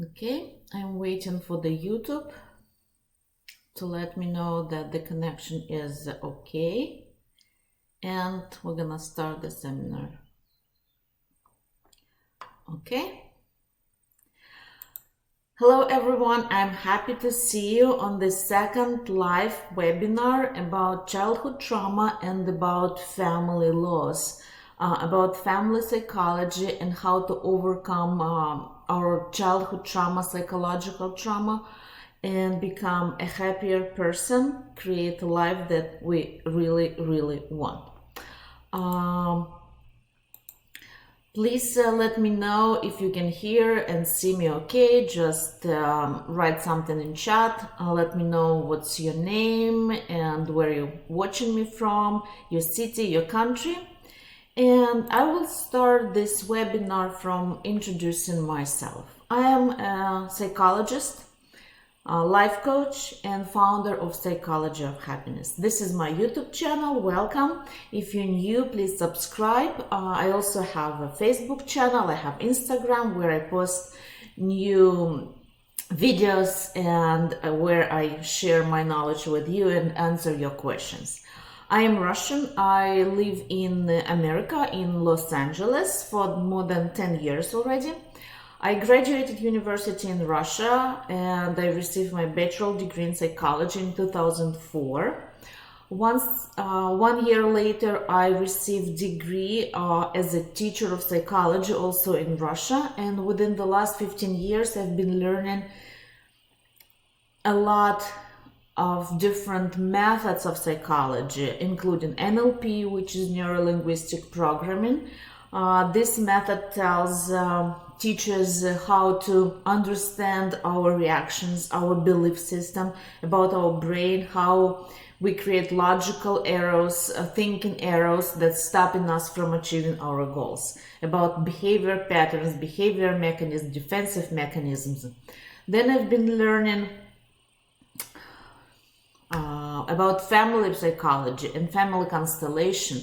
Okay, I'm waiting for the YouTube to let me know that the connection is okay, and we're gonna start the seminar. Okay. Hello everyone, I'm happy to see you on the second live webinar about childhood trauma and about family loss, about family psychology and how to overcome our childhood trauma, psychological trauma, and become a happier person, create a life that we really want. Please let me know if you can hear and see me okay. Just write something in chat. Let me know what's your name and where you're watching me from, your city, your country. And I will start this webinar from introducing myself. I am a psychologist, a life coach, and founder of Psychology of Happiness. This is my YouTube channel. Welcome. If you're new, please subscribe. I also have a Facebook channel. I have Instagram where I post new videos and where I share my knowledge with you and answer your questions. I am Russian. I live in America, in Los Angeles, for more than 10 years already. I graduated university in Russia and I received my bachelor degree in psychology in 2004. 1 year later, I received degree as a teacher of psychology also in Russia. And within the last 15 years, I've been learning a lot of different methods of psychology, including NLP, which is neuro-linguistic programming. This method teaches how to understand our reactions, our belief system about our brain, how we create logical errors, thinking errors that stopping us from achieving our goals, about behavior patterns, behavior mechanisms, defensive mechanisms. Then I've been learning about family psychology and family constellation.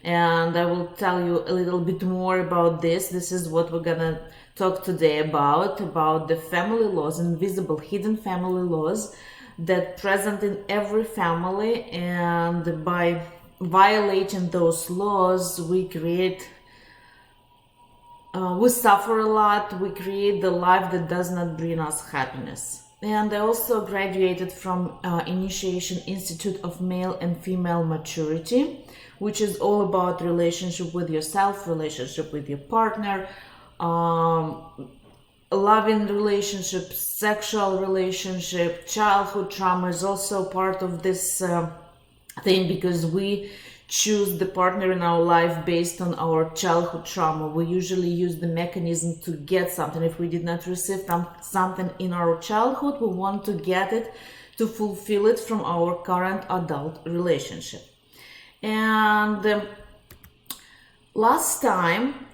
And I will tell you a little bit more about this. This is what we're gonna talk today about the family laws, invisible hidden family laws that present in every family, and by violating those laws we suffer a lot, we create the life that does not bring us happiness. And I also graduated from Initiation Institute of Male and Female Maturity, which is all about relationship with yourself, relationship with your partner, loving relationship, sexual relationship. Childhood trauma is also part of this thing, because we choose the partner in our life based on our childhood trauma. We usually use the mechanism to get something. If we did not receive something in our childhood, we want to get it, to fulfill it from our current adult relationship. And last time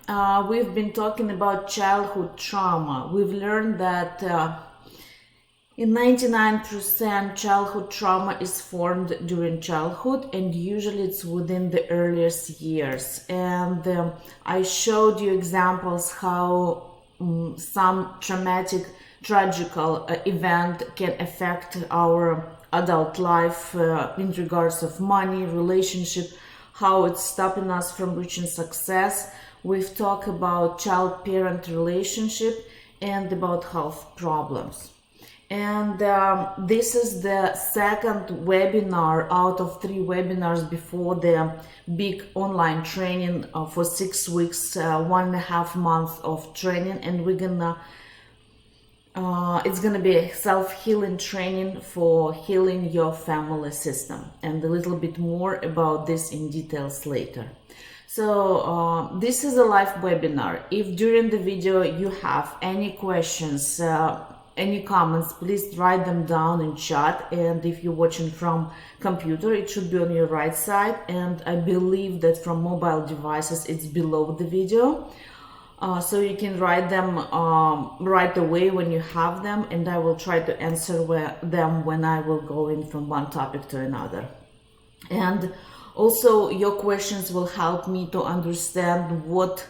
we've been talking about childhood trauma. We've learned that in 99% childhood trauma is formed during childhood, and usually it's within the earliest years. And I showed you examples how some tragical event can affect our adult life in regards of money, relationship, how it's stopping us from reaching success. We've talked about child-parent relationship and about health problems. And this is the second webinar out of 3 webinars before the big online training for 6 weeks, 1.5 months of training. And we're gonna it's gonna be a self-healing training for healing your family system, and a little bit more about this in details later. So this is a live webinar. If during the video you have any questions, any comments, please write them down in chat. And if you're watching from computer, it should be on your right side, and I believe that from mobile devices it's below the video. So you can write them right away when you have them, and I will try to answer them when I will go in from one topic to another. And also your questions will help me to understand what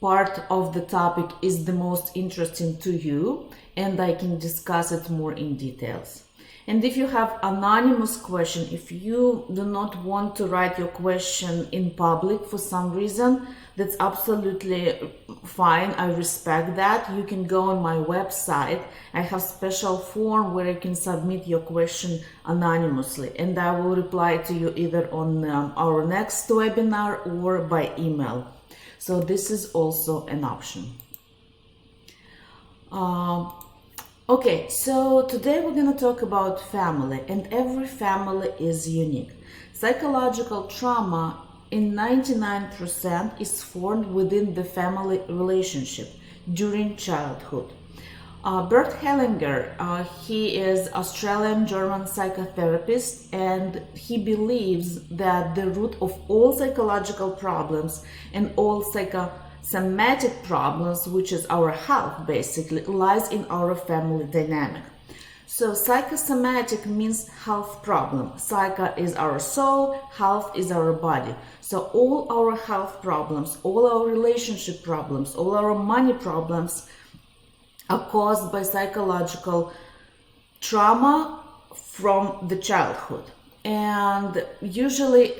part of the topic is the most interesting to you, and I can discuss it more in details. And if you have anonymous question, if you do not want to write your question in public for some reason, that's absolutely fine. I respect that. You can go on my website. I have special form where you can submit your question anonymously, and I will reply to you either on our next webinar or by email. So this is also an option. Okay, so today we're going to talk about family, and every family is unique. Psychological trauma in 99% is formed within the family relationship during childhood. Bert Hellinger, he is Australian-German psychotherapist, and he believes that the root of all psychological problems and all psychosomatic problems, which is our health basically, lies in our family dynamic. So psychosomatic means health problem. Psycho is our soul, health is our body. So all our health problems, all our relationship problems, all our money problems are caused by psychological trauma from the childhood. And usually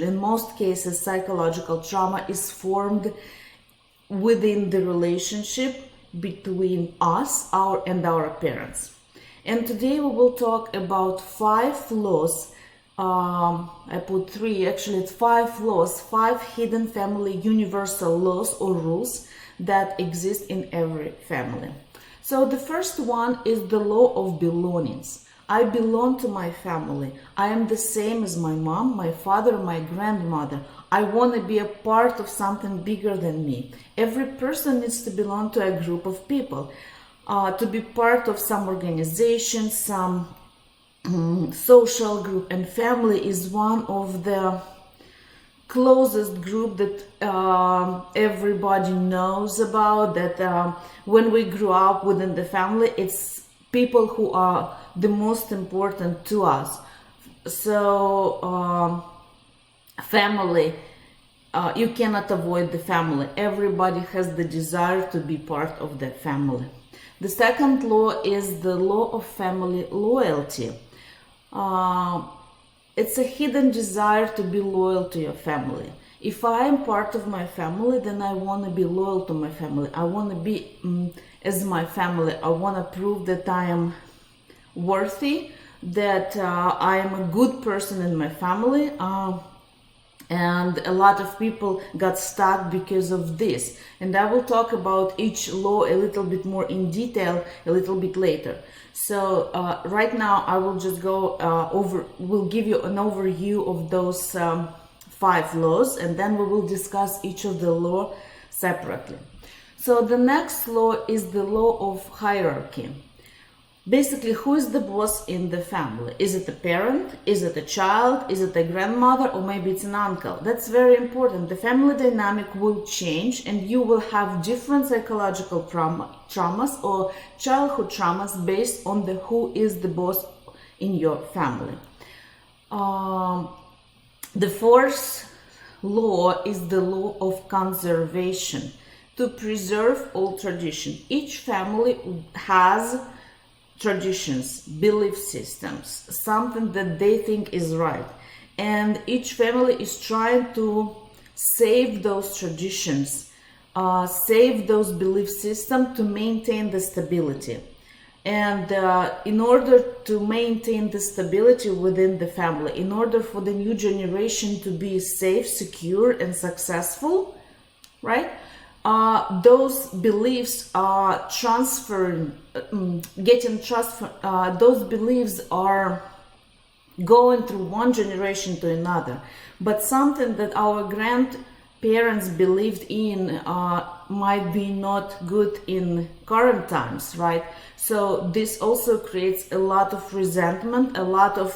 in most cases, psychological trauma is formed within the relationship between us, our parents. And today we will talk about 5 laws. I put 3, actually it's 5 laws, 5 hidden family universal laws or rules that exist in every family. So the first one is the law of belongings. I belong to my family. I am the same as my mom, my father, my grandmother. I want to be a part of something bigger than me. Every person needs to belong to a group of people, to be part of some organization, some social group, and family is one of the closest group that everybody knows about, that when we grew up within the family, it's people who are the most important to us. So family, you cannot avoid the family. Everybody has the desire to be part of the family. The second law is the law of family loyalty. It's a hidden desire to be loyal to your family. If I am part of my family, then I want to be loyal to my family. I want to be as my family. I want to prove that I am worthy, that I am a good person in my family. And a lot of people got stuck because of this. And I will talk about each law a little bit more in detail a little bit later. So right now I will just go we'll give you an overview of those 5 laws, and then we will discuss each of the law separately. So the next law is the law of hierarchy. Basically, who is the boss in the family? Is it a parent? Is it a child? Is it a grandmother? Or maybe it's an uncle? That's very important. The family dynamic will change, and you will have different psychological traumas or childhood traumas based on who is the boss in your family. The fourth law is the law of conservation, to preserve all tradition. Each family has traditions, belief systems, something that they think is right. And each family is trying to save those traditions, save those belief systems to maintain the stability. And in order to maintain the stability within the family, in order for the new generation to be safe, secure, and successful, right? Those beliefs are those beliefs are going through one generation to another. But something that our grandparents believed in might be not good in current times, right? So this also creates a lot of resentment, a lot of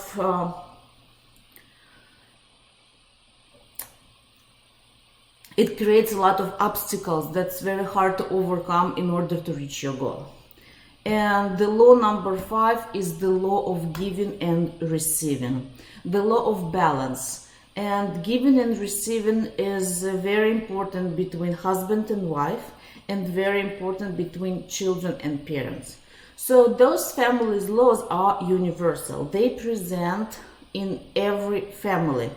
it creates a lot of obstacles that's very hard to overcome in order to reach your goal. And the law number 5 is the law of giving and receiving, the law of balance. And giving and receiving is very important between husband and wife, and very important between children and parents. So those families' laws are universal. They present in every family.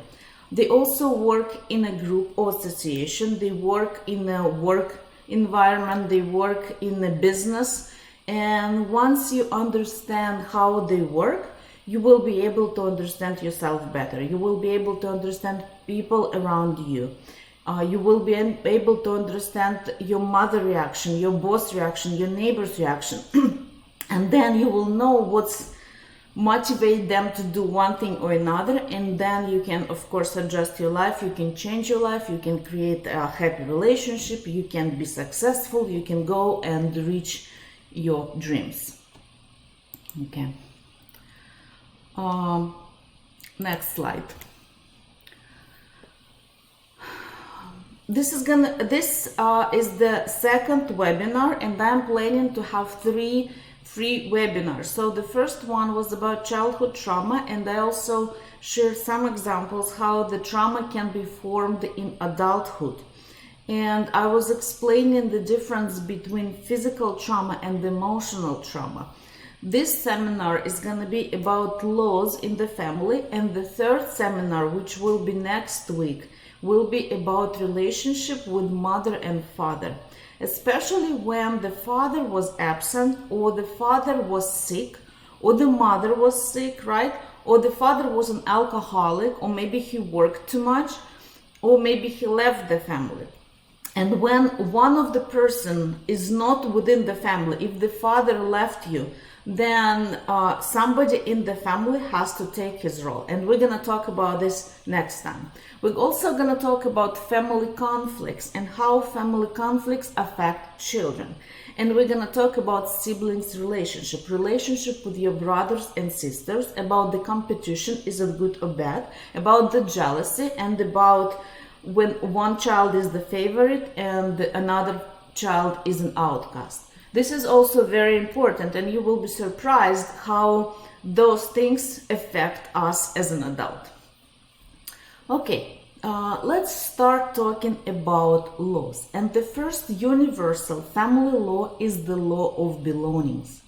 They also work in a group or association. They work in a work environment. They work in a business. And once you understand how they work, you will be able to understand yourself better. You will be able to understand people around you. You will be able to understand your mother reaction, your boss reaction, your neighbor's reaction. And then you will know what's motivate them to do one thing or another, and then you can of course adjust your life. You can change your life, you can create a happy relationship, you can be successful, you can go and reach your dreams. Okay. Next slide. This is the second webinar, and I'm planning to have 3 free webinars. So the first one was about childhood trauma, and I also shared some examples how the trauma can be formed in adulthood. And I was explaining the difference between physical trauma and emotional trauma. This seminar is going to be about laws in the family, and the third seminar, which will be next week, will be about relationship with mother and father, especially when the father was absent, or the father was sick, or the mother was sick, right? Or the father was an alcoholic, or maybe he worked too much, or maybe he left the family. And when one of the person is not within the family, if the father left you, then somebody in the family has to take his role. And we're going to talk about this next time. We're also going to talk about family conflicts and how family conflicts affect children. And we're going to talk about siblings relationship with your brothers and sisters, about the competition, is it good or bad, about the jealousy, and about when one child is the favorite and another child is an outcast. This is also very important, and you will be surprised how those things affect us as an adult. Okay, let's start talking about laws. And the first universal family law is the law of belongings.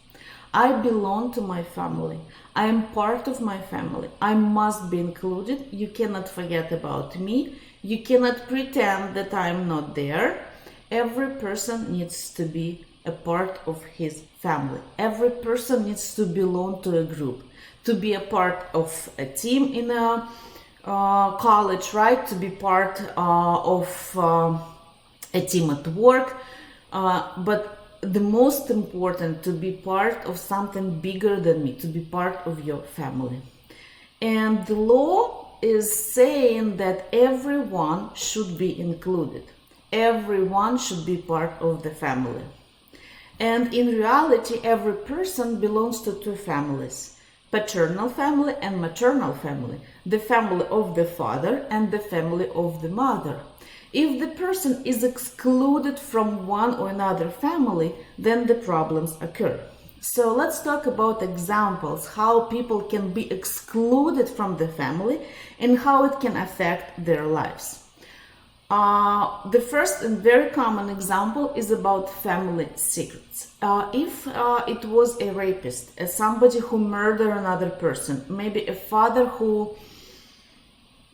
I belong to my family. I am part of my family. I must be included. You cannot forget about me. You cannot pretend that I am not there. Every person needs to be a part of his family. Every person needs to belong to a group, to be a part of a team in a college, right? To be part of a team at work. But the most important, to be part of something bigger than me, to be part of your family. And the law is saying that everyone should be included. Everyone should be part of the family. And in reality, every person belongs to 2 families, paternal family and maternal family, the family of the father and the family of the mother. If the person is excluded from one or another family, then the problems occur. So let's talk about examples, how people can be excluded from the family and how it can affect their lives. The first and very common example is about family secrets. If it was a rapist, somebody who murdered another person, maybe a father who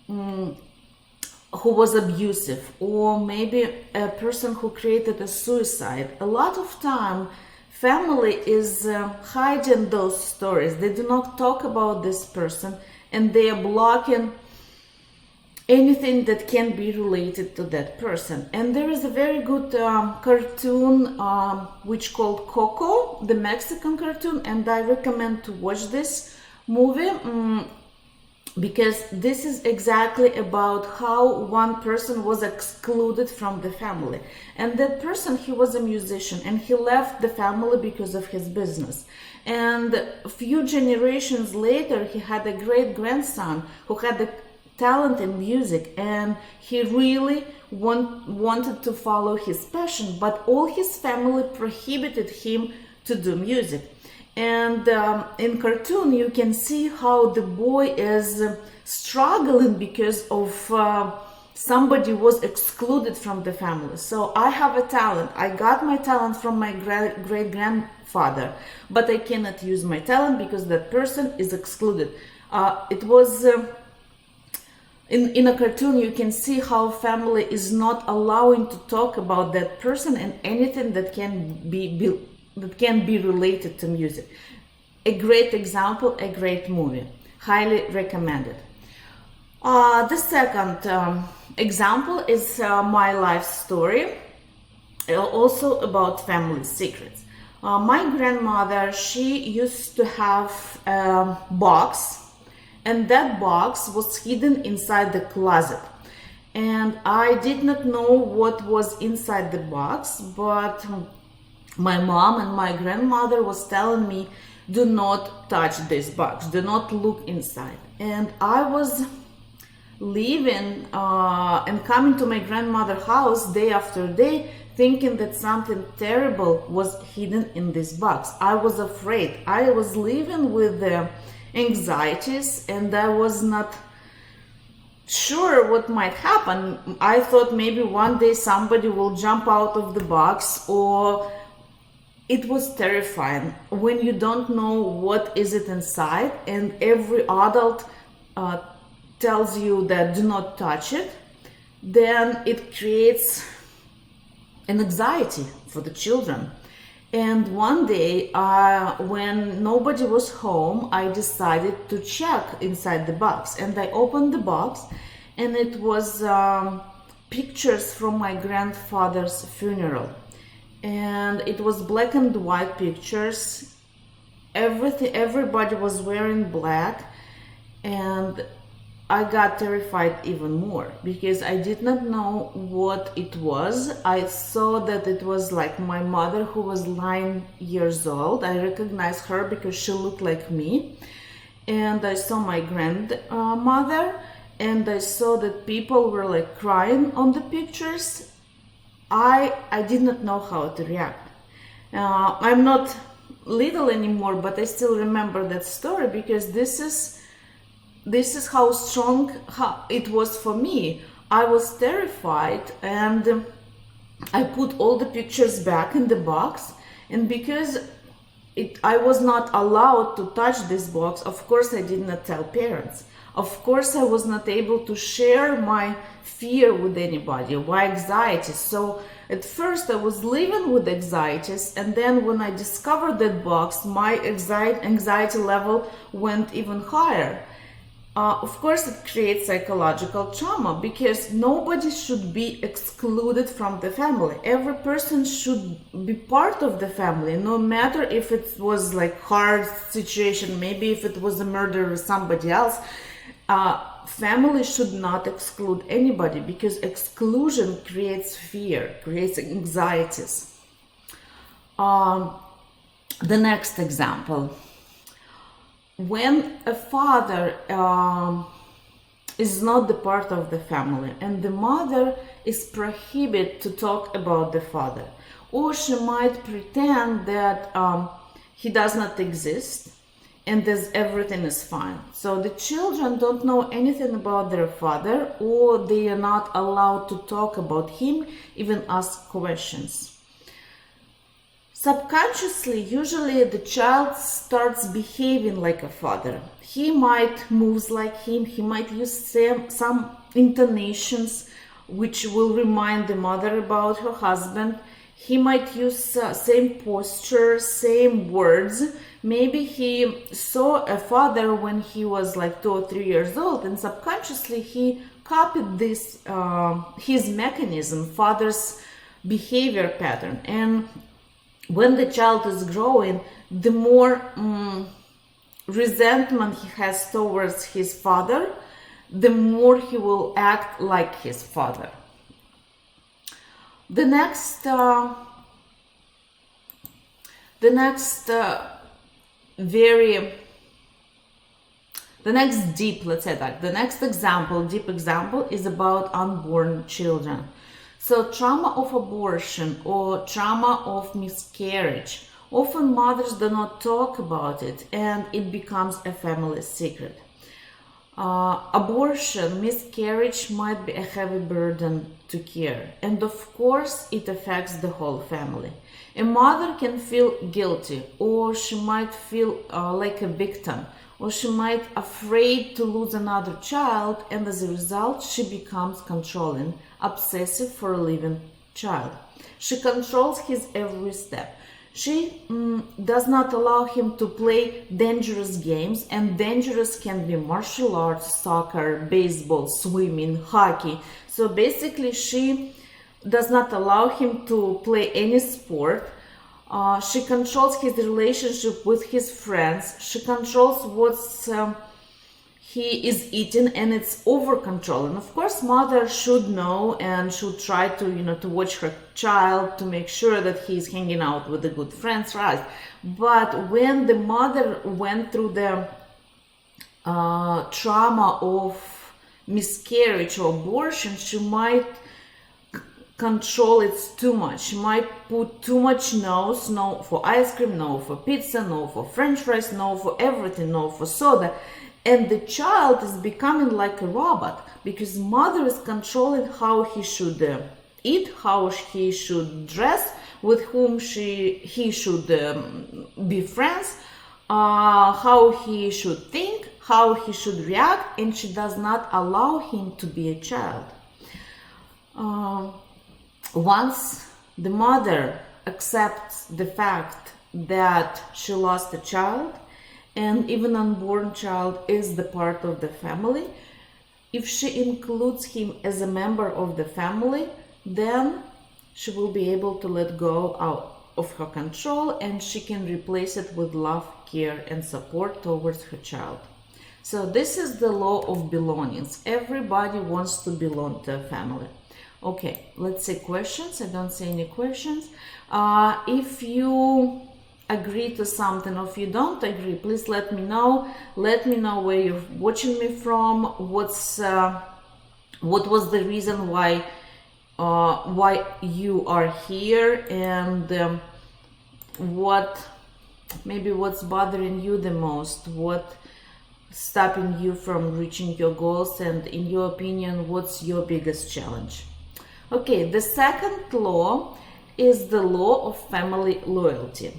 was abusive, or maybe a person who created a suicide, a lot of time family is hiding those stories. They do not talk about this person, and they are blocking anything that can be related to that person. And there is a very good cartoon which called Coco, the Mexican cartoon, and I recommend to watch this movie because this is exactly about how one person was excluded from the family. And that person, he was a musician, and he left the family because of his business. And a few generations later, he had a great grandson who had a talent in music, and he really wanted to follow his passion, but all his family prohibited him to do music. And in cartoon you can see how the boy is struggling because of somebody was excluded from the family. So I have a talent. I got my talent from my great grandfather, but I cannot use my talent because that person is excluded. It was in a cartoon, you can see how family is not allowing to talk about that person and anything that can be related to music. A great example, a great movie, highly recommended. The second example is my life story, also about family secrets. My grandmother, she used to have a box, and that box was hidden inside the closet. And I did not know what was inside the box, but my mom and my grandmother was telling me, do not touch this box, do not look inside. And I was leaving and coming to my grandmother's house day after day, thinking that something terrible was hidden in this box. I was afraid. I was living with the anxieties, and I was not sure what might happen. I thought maybe one day somebody will jump out of the box, or it was terrifying when you don't know what is it inside, and every adult tells you that do not touch it. Then it creates an anxiety for the children. And one day, when nobody was home, I decided to check inside the box. And I opened the box, and it was pictures from my grandfather's funeral. And it was black and white pictures. Everybody was wearing black. And I got terrified even more because I did not know what it was. I saw that it was like my mother, who was 9 years old. I recognized her because she looked like me. And I saw my grandmother, and I saw that people were like crying on the pictures. I did not know how to react. I'm not little anymore, but I still remember that story because this is how strong it was for me. I was terrified, and I put all the pictures back in the box. And because I was not allowed to touch this box, of course I did not tell parents. Of course I was not able to share my fear with anybody, my anxiety. So at first I was living with anxieties, and then when I discovered that box, my anxiety level went even higher. Of course, it creates psychological trauma because nobody should be excluded from the family. Every person should be part of the family, no matter if it was like hard situation, maybe if it was a murder or somebody else. Family should not exclude anybody because exclusion creates fear, creates anxieties. The next example. When a father is not the part of the family and the mother is prohibited to talk about the father, or she might pretend that he does not exist and everything is fine. So the children don't know anything about their father, or they are not allowed to talk about him, even ask questions. Subconsciously, usually the child starts behaving like a father. He might move like him, he might use some intonations which will remind the mother about her husband. He might use same posture, same words. Maybe he saw a father when he was like 2 or 3 years old, and subconsciously he copied this, his mechanism, father's behavior pattern. And when the child is growing, the more resentment he has towards his father, the more he will act like his father. The next deep example is about unborn children. So trauma of abortion or trauma of miscarriage, often mothers do not talk about it, and it becomes a family secret. Abortion, miscarriage might be a heavy burden to care, and of course it affects the whole family. A mother can feel guilty, or she might feel like a victim, or she might afraid to lose another child, and as a result she becomes controlling, obsessive for a living child. She controls his every step. She does not allow him to play dangerous games, and dangerous can be martial arts, soccer, baseball, swimming, hockey. So basically she does not allow him to play any sport. She controls his relationship with his friends. She controls what's he is eating, and it's over control. And of course mother should know and should try to to watch her child to make sure that he's hanging out with the good friends, right? But when the mother went through the trauma of miscarriage or abortion, she might control it too much. She might put too much no's: no for ice cream, no for pizza, no for french fries, no for everything, no for soda. And the child is becoming like a robot, because mother is controlling how he should eat, how he should dress, with whom he should be friends, how he should think, how he should react, and she does not allow him to be a child. Once the mother accepts the fact that she lost a child, and even unborn child is the part of the family, if she includes him as a member of the family, then she will be able to let go out of her control, and she can replace it with love, care, and support towards her child. So this is the law of belongings. Everybody wants to belong to a family. Okay, let's say questions. I don't see any questions. If you agree to something, or if you don't agree, please let me know. Let me know where you're watching me from. What was the reason why you are here, and what's bothering you the most, what stopping you from reaching your goals, and in your opinion, what's your biggest challenge? Okay, the second law is the law of family loyalty.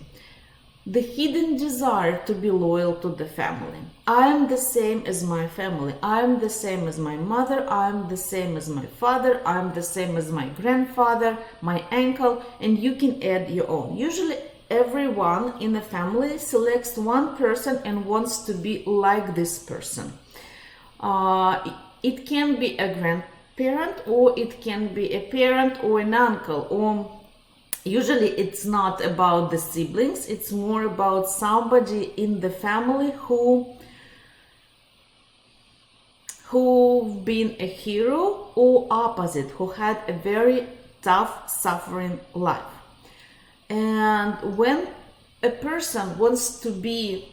The hidden desire to be loyal to the family. I am the same as my family. I am the same as my mother. I am the same as my father. I am the same as my grandfather, my uncle, and you can add your own. Usually everyone in a family selects one person and wants to be like this person. It can be a grandparent, or it can be a parent or an uncle, or usually it's not about the siblings, it's more about somebody in the family who've been a hero, or opposite, who had a very tough, suffering life. And when a person wants to be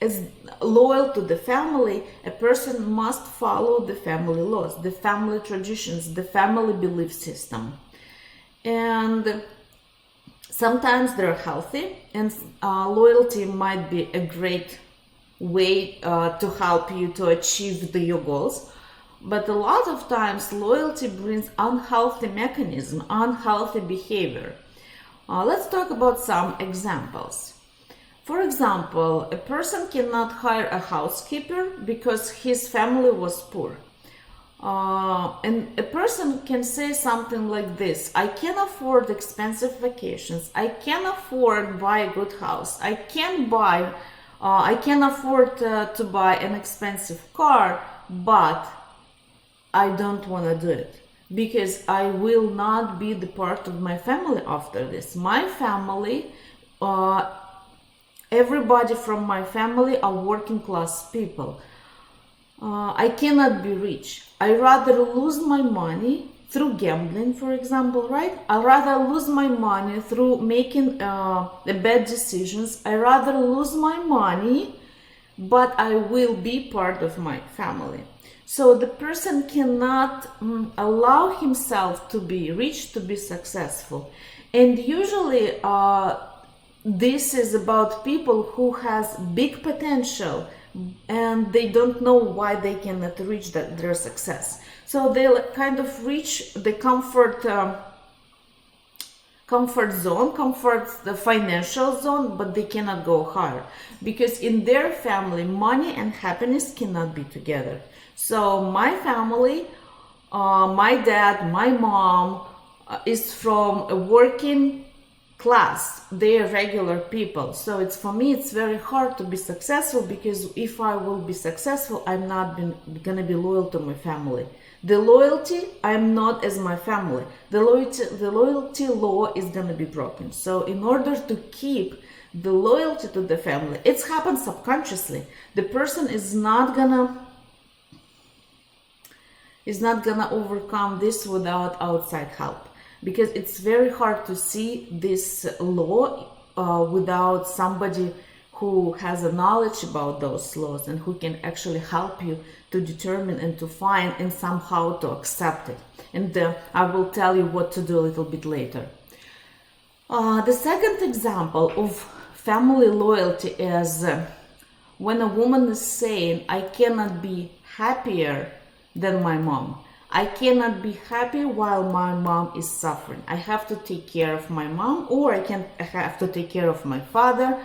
as loyal to the family, a person must follow the family laws, the family traditions, the family belief system. And sometimes they're healthy, and loyalty might be a great way to help you to achieve your goals. But a lot of times loyalty brings unhealthy mechanism, unhealthy behavior. Let's talk about some examples. For example, a person cannot hire a housekeeper because his family was poor. And a person can say something like this: I can afford expensive vacations, I can afford buy a good house, I can afford to buy an expensive car, but I don't want to do it because I will not be the part of my family after this. My family, everybody from my family are working class people. I cannot be rich. I rather lose my money through gambling, for example, right? I rather lose my money through making bad decisions. I rather lose my money, but I will be part of my family. So the person cannot allow himself to be rich, to be successful. And usually this is about people who has big potential, and they don't know why they cannot reach their success. So they kind of reach the the financial zone, but they cannot go higher, because in their family, money and happiness cannot be together. So my family, my dad, my mom is from a working class. They are regular people. So it's, for me, it's very hard to be successful, because if I will be successful, I'm not gonna be loyal to my family. The loyalty, I'm not as my family. The loyalty law is gonna be broken. So in order to keep the loyalty to the family, it's happened subconsciously. The person is not gonna overcome this without outside help, because it's very hard to see this law without somebody who has a knowledge about those laws and who can actually help you to determine and to find and somehow to accept it. And I will tell you what to do a little bit later. The second example of family loyalty is when a woman is saying, I cannot be happier than my mom. I cannot be happy while my mom is suffering. I have to take care of my mom, or I have to take care of my father.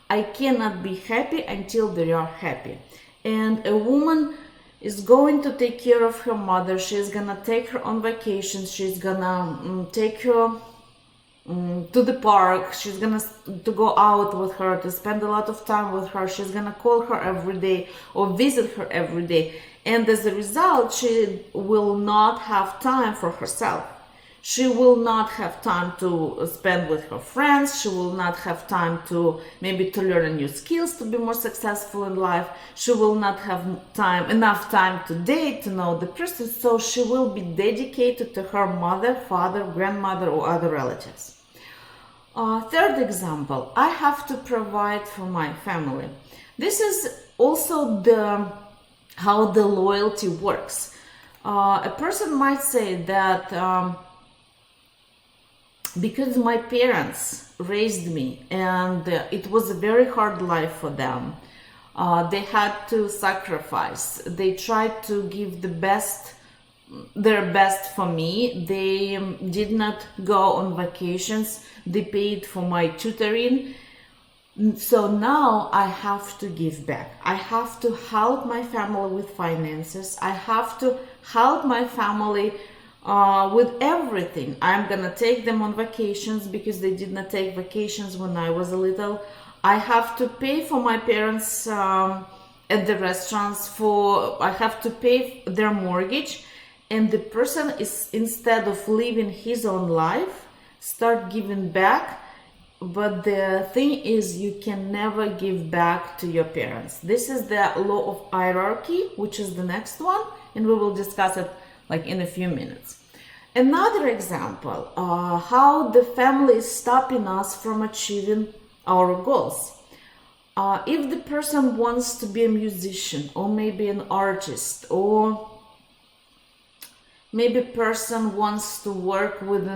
I cannot be happy until they are happy. And a woman is going to take care of her mother. She's gonna take her on vacations. She's gonna take her to the park. She's gonna to go out with her, to spend a lot of time with her. She's gonna call her every day or visit her every day. And as a result, she will not have time for herself. She will not have time to spend with her friends. She will not have time to maybe to learn new skills to be more successful in life. She will not have enough time to date, to know the person. So she will be dedicated to her mother, father, grandmother, or other relatives. Third example, I have to provide for my family. This is also how the loyalty works. A person might say that because my parents raised me and it was a very hard life for them, they had to sacrifice. They tried to give their best for me. They did not go on vacations. They paid for my tutoring. So now I have to give back. I have to help my family with finances. I have to help my family with everything. I'm gonna take them on vacations because they did not take vacations when I was little. I have to pay for my parents at the restaurants. I have to pay their mortgage, and the person is, instead of living his own life, start giving back. But the thing is, you can never give back to your parents. This is the law of hierarchy, which is the next one, and we will discuss it like in a few minutes. Another example, how the family is stopping us from achieving our goals. If the person wants to be a musician, or maybe an artist, or maybe a person wants to work with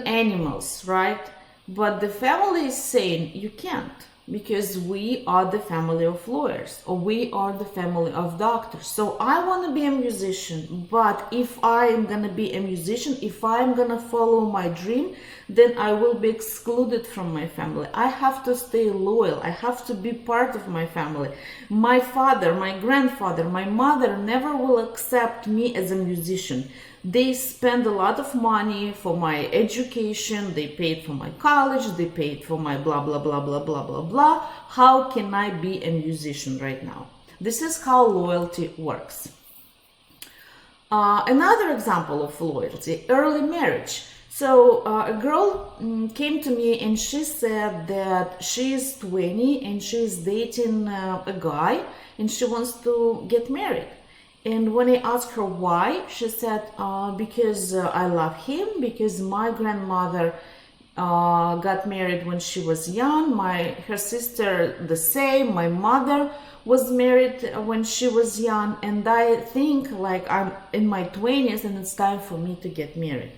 animals, right? But the family is saying you can't, because we are the family of lawyers, or we are the family of doctors. So I want to be a musician, but if I am going to be a musician, if I am going to follow my dream, then I will be excluded from my family. I have to stay loyal. I have to be part of my family. My father, my grandfather, my mother never will accept me as a musician. They spend a lot of money for my education. They paid for my college. They paid for my blah, blah, blah, blah, blah, blah, blah. How can I be a musician right now? This is how loyalty works. Another example of loyalty, early marriage. So a girl came to me and she said that she is 20 and she is dating a guy and she wants to get married. And when I asked her why, she said, because I love him, because my grandmother got married when she was young, her sister the same, my mother was married when she was young, and I think like I'm in my 20s and it's time for me to get married.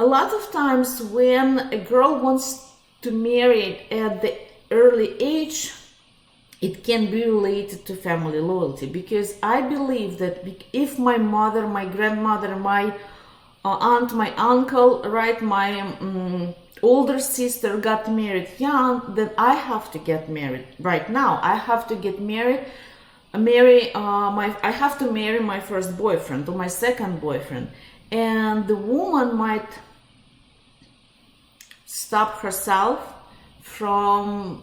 A lot of times when a girl wants to marry at the early age, it can be related to family loyalty, because I believe that if my mother, my grandmother, my aunt, my uncle, right, my older sister got married young, then I have to get married right now. I have to get married, I have to marry my first boyfriend or my second boyfriend, and the woman might stop herself from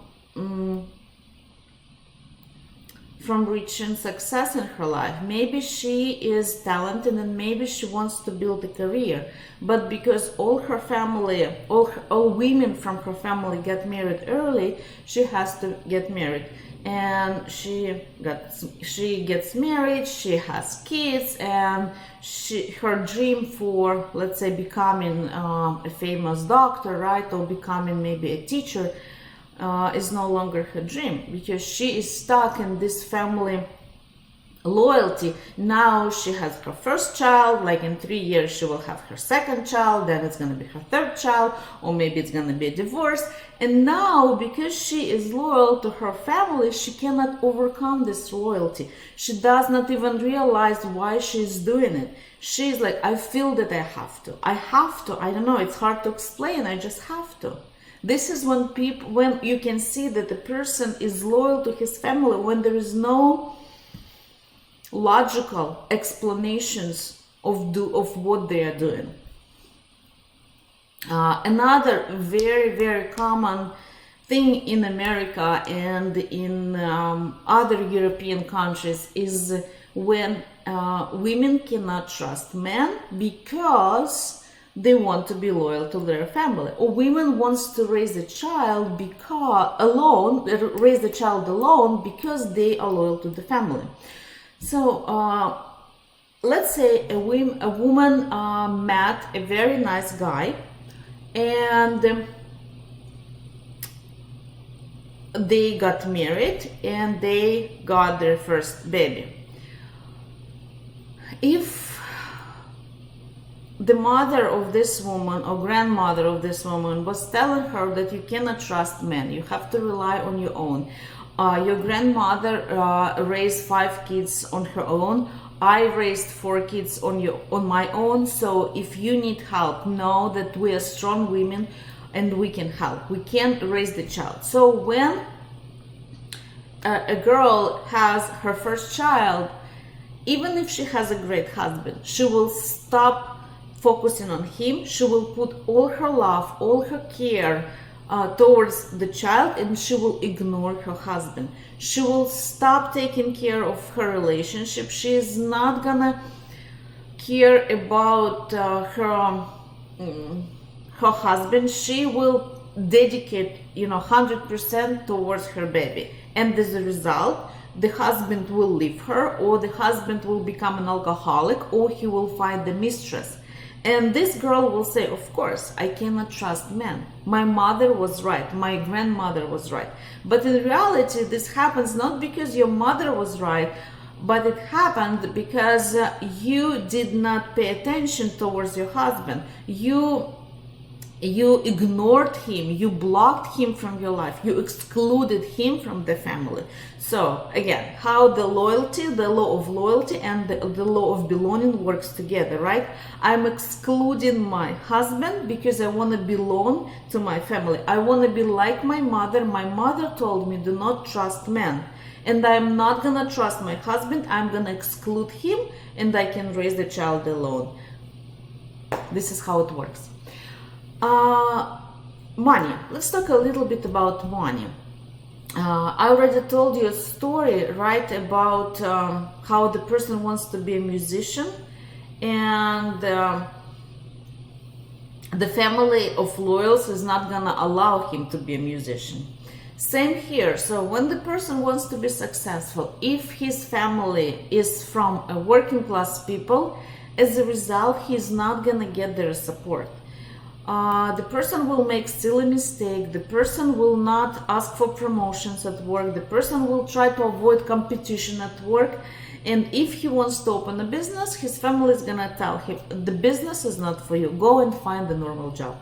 reaching success in her life. Maybe she is talented and maybe she wants to build a career, but because all her family, all women from her family get married early, she has to get married. And she gets married, she has kids, and her dream for, let's say, becoming a famous doctor, right, or becoming maybe a teacher, is no longer her dream, because she is stuck in this family loyalty. Now she has her first child, like in 3 years she will have her second child, then it's going to be her third child, or maybe it's going to be a divorce. And now, because she is loyal to her family, she cannot overcome this loyalty. She does not even realize why she's doing it. She's like, I feel that I have to, I don't know, it's hard to explain, I just have to. This is when you can see that the person is loyal to his family, when there is no logical explanations of what they are doing. Another very, very common thing in America and in other European countries is when women cannot trust men because they want to be loyal to their family, or women wants to raise a child raise the child alone because they are loyal to the family. So let's say a woman met a very nice guy, and they got married and they got their first baby. If the mother of this woman or grandmother of this woman was telling her that you cannot trust men, you have to rely on your own. Your grandmother raised 5 kids on her own. I raised 4 kids on my own. So if you need help, know that we are strong women and we can help. We can raise the child. So when a girl has her first child, even if she has a great husband, she will stop focusing on him. She will put all her love, all her care towards the child, and she will ignore her husband. She will stop taking care of her relationship. She is not gonna care about her husband. She will dedicate 100% towards her baby, and as a result, the husband will leave her, or the husband will become an alcoholic, or he will find the mistress. And this girl will say, of course, I cannot trust men. My mother was right. My grandmother was right. But in reality, this happens not because your mother was right, but it happened because you did not pay attention towards your husband. You ignored him, you blocked him from your life, you excluded him from the family. So again, how the law of loyalty and the law of belonging works together, right? I'm excluding my husband because I want to belong to my family. I want to be like my mother. My mother told me, do not trust men. And I'm not gonna trust my husband. I'm gonna exclude him and I can raise the child alone. This is how it works. Money. Let's talk a little bit about money. I already told you a story, right, about how the person wants to be a musician, and the family of loyals is not gonna allow him to be a musician. Same here. So when the person wants to be successful, if his family is from a working class people, as a result, he's not gonna get their support. The person will make silly mistake. The person will not ask for promotions at work. The person will try to avoid competition at work. And if he wants to open a business, his family is gonna tell him, the business is not for you. Go and find a normal job.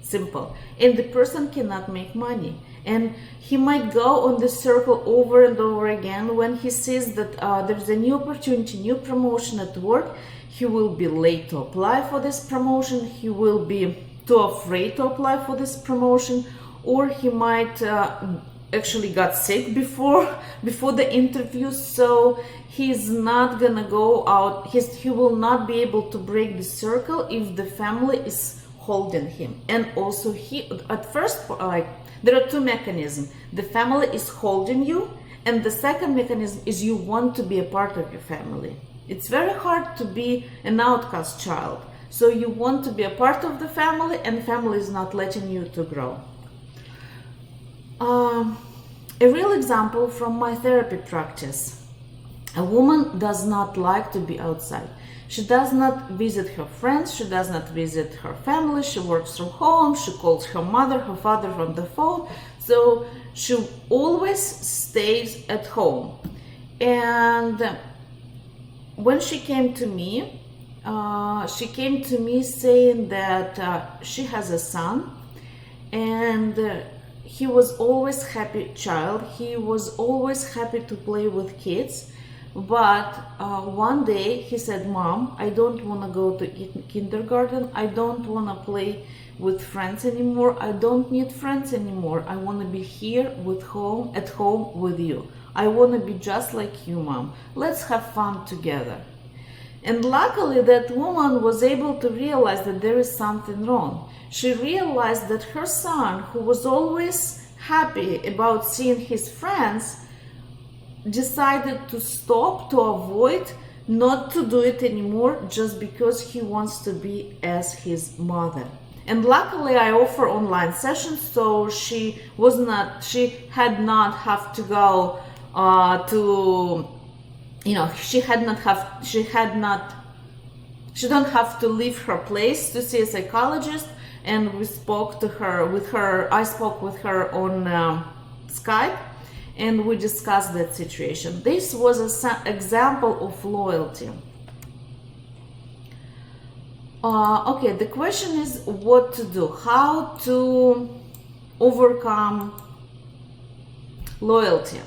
Simple. And the person cannot make money. And he might go on this circle over and over again. When he sees that there's a new opportunity, new promotion at work, he will be late to apply for this promotion. He will be too afraid to apply for this promotion, or he might actually got sick before the interview, so he's not gonna go out. He will not be able to break the circle if the family is holding him. And also, he at first, like, there are two mechanisms. The family is holding you, and the second mechanism is you want to be a part of your family. It's very hard to be an outcast child, so you want to be a part of the family, and family is not letting you to grow. A real example from my therapy practice. A woman does not like to be outside. She does not visit her friends, she does not visit her family, she works from home, she calls her mother, her father on the phone, so she always stays at home. And when she came to me saying that she has a son, and he was always happy child. He was always happy to play with kids. But one day he said, "Mom, I don't want to go to kindergarten. I don't want to play with friends anymore. I don't need friends anymore. I want to be here at home with you. I want to be just like you, Mom. Let's have fun together." And luckily that woman was able to realize that there is something wrong. She realized that her son, who was always happy about seeing his friends, decided to stop, to avoid, not to do it anymore, just because he wants to be as his mother. And luckily I offer online sessions, so she had not have to go she don't have to leave her place to see a psychologist. And I spoke with her on Skype, and we discussed that situation. This was an example of loyalty. Okay, the question is what to do, how to overcome loyalty.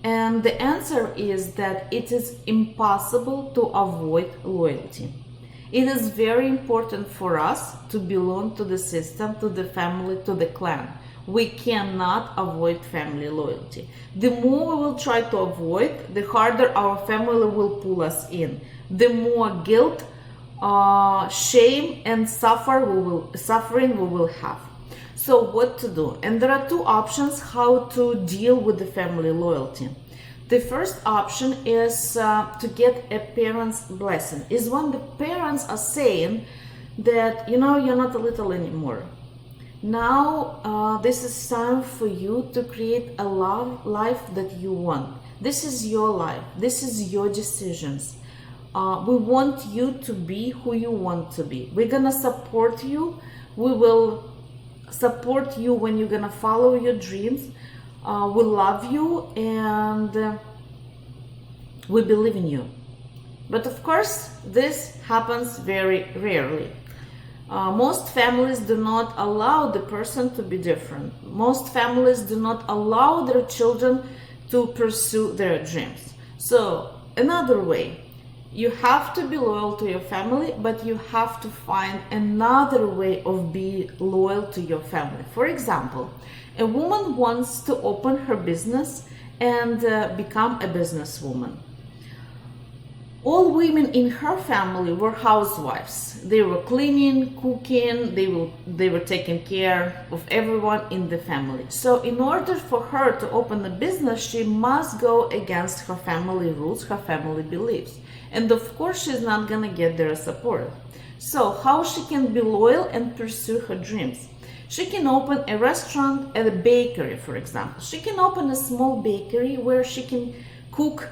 And the answer is that it is impossible to avoid loyalty. It is very important for us to belong to the system, to the family, to the clan. We cannot avoid family loyalty. The more we will try to avoid, the harder our family will pull us in. The more guilt, shame, and suffering we will have. So what to do? And there are two options how to deal with the family loyalty. The first option is to get a parent's blessing. Is when the parents are saying that, you're not a little anymore. Now this is time for you to create a life that you want. This is your life. This is your decisions. We want you to be who you want to be. We're gonna support you. We will support you when you're gonna follow your dreams. We love you, and we believe in you. But of course, this happens very rarely. Most families do not allow the person to be different. Most families do not allow their children to pursue their dreams. So, another way, you have to be loyal to your family, but you have to find another way of being loyal to your family. For example, a woman wants to open her business and become a businesswoman. All women in her family were housewives. They were cleaning, cooking, they were taking care of everyone in the family. So in order for her to open a business, she must go against her family rules, her family beliefs. And of course, she's not gonna get their support. So how she can be loyal and pursue her dreams? She can open a restaurant and a bakery, for example. She can open a small bakery where she can cook,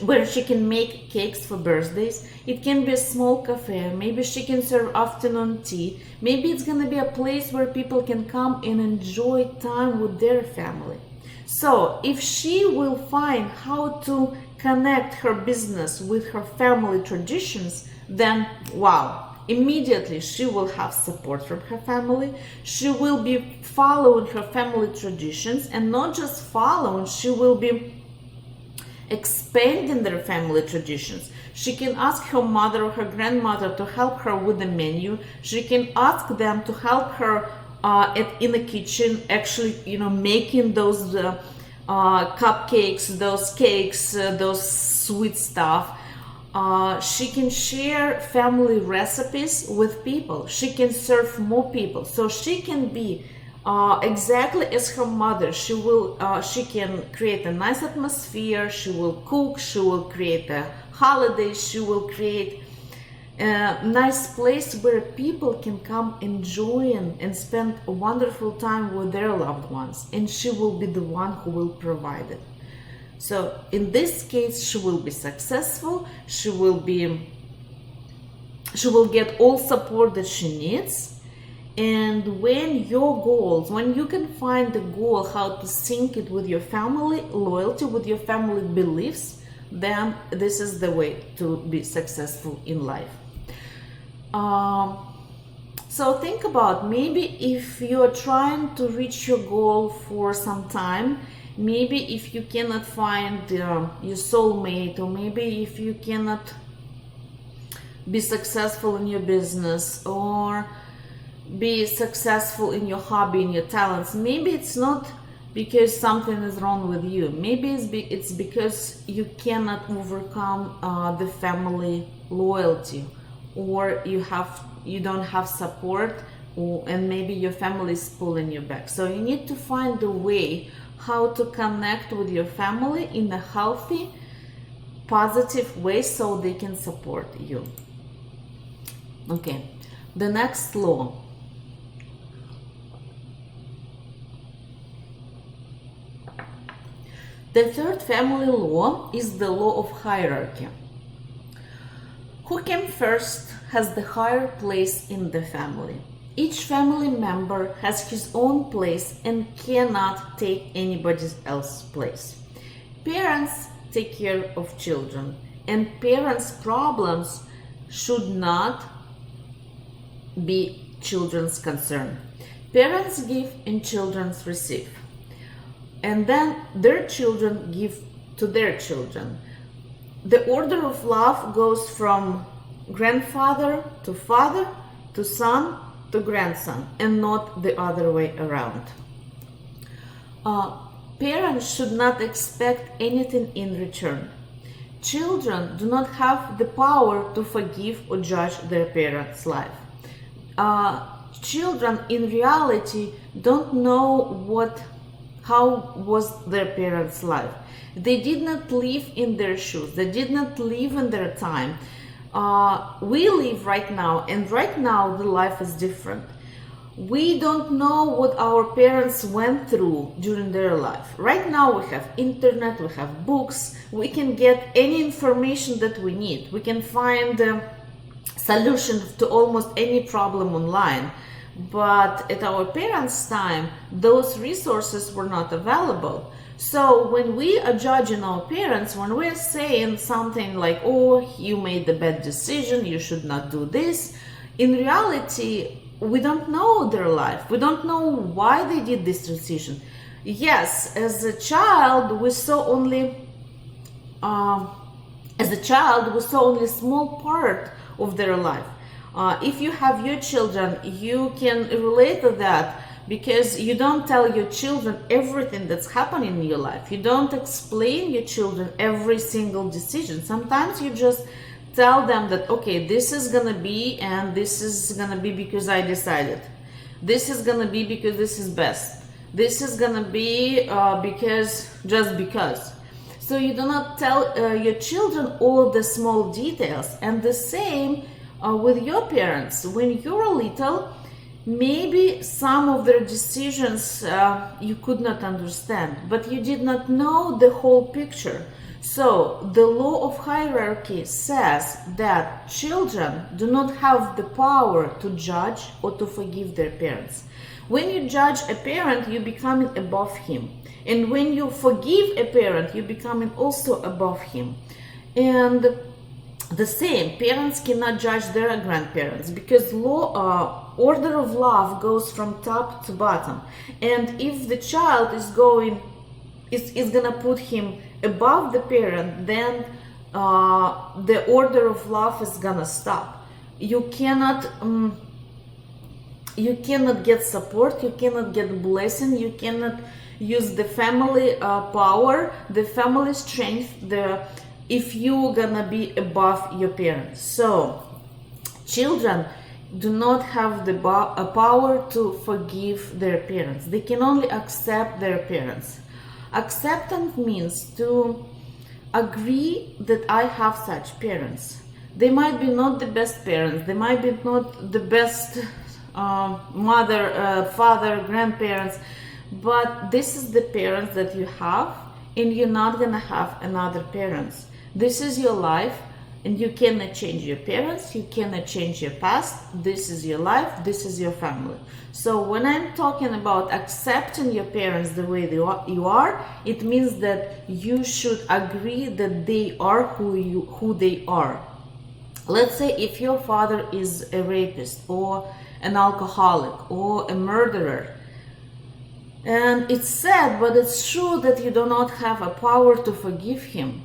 where she can make cakes for birthdays. It can be a small cafe. Maybe she can serve afternoon tea. Maybe it's going to be a place where people can come and enjoy time with their family. So if she will find how to connect her business with her family traditions, then wow, immediately she will have support from her family. She will be following her family traditions, and not just following, she will be expanding their family traditions. She can ask her mother or her grandmother to help her with the menu. She can ask them to help her in the kitchen, actually, making those cupcakes, those cakes, those sweet stuff. She can share family recipes with people. She can serve more people. So she can be exactly as her mother. She can create a nice atmosphere. She will cook. She will create a holiday. She will create a nice place where people can come enjoy and spend a wonderful time with their loved ones. And she will be the one who will provide it. So in this case, she will be successful. She will get all support that she needs. And when you can find the goal, how to sync it with your family loyalty, with your family beliefs, then this is the way to be successful in life. So think about, maybe if you are trying to reach your goal for some time, maybe if you cannot find your soulmate, or maybe if you cannot be successful in your business, or be successful in your hobby, in your talents, maybe it's not because something is wrong with you. Maybe it's because you cannot overcome the family loyalty, or you don't have support, and maybe your family is pulling you back. So you need to find a way how to connect with your family in a healthy, positive way so they can support you. Okay, the next law. The third family law is the law of hierarchy. Who came first has the higher place in the family. Each family member has his own place and cannot take anybody else's place. Parents take care of children, and parents' problems should not be children's concern. Parents give and children receive. And then their children give to their children. The order of love goes from grandfather to father, to son to grandson, and not the other way around. Parents should not expect anything in return. Children do not have the power to forgive or judge their parents' life. Children in reality don't know how was their parents' life. They did not live in their shoes. They did not live in their time. We live right now, and right now the life is different. We don't know what our parents went through during their life. Right now we have internet, we have books, we can get any information that we need. We can find solutions to almost any problem online. But at our parents' time, those resources were not available. So when we are judging our parents, when we're saying something like, oh, you made the bad decision, you should not do this, in reality, we don't know their life. We don't know why they did this decision. Yes, as a child, we saw only a small part of their life. If you have your children, you can relate to that, because you don't tell your children everything that's happening in your life. You don't explain your children every single decision. Sometimes you just tell them that, okay, this is gonna be, and this is gonna be because I decided. This is gonna be because this is best. This is gonna be just because. So you do not tell your children all of the small details. And the same with your parents. When you're little, maybe some of their decisions you could not understand, but you did not know the whole picture. So the law of hierarchy says that children do not have the power to judge or to forgive their parents. When you judge a parent, you're becoming above him. And when you forgive a parent, you're becoming also above him. And The same, parents cannot judge their grandparents, because order of love goes from top to bottom. And if the child is gonna put him above the parent, then the order of love is gonna stop. You cannot get support, you cannot get blessing, you cannot use the family power, the family strength, if you're gonna be above your parents. So children do not have the power to forgive their parents. They can only accept their parents. Acceptance means to agree that I have such parents. They might be not the best parents, they might be not the best mother, father, grandparents, but this is the parents that you have, and you're not gonna have another parents. This is your life, and you cannot change your parents, you cannot change your past. This is your life, this is your family. So when I'm talking about accepting your parents the way you are, it means that you should agree that they are who they are. Let's say if your father is a rapist or an alcoholic or a murderer, and it's sad, but it's true that you do not have a power to forgive him.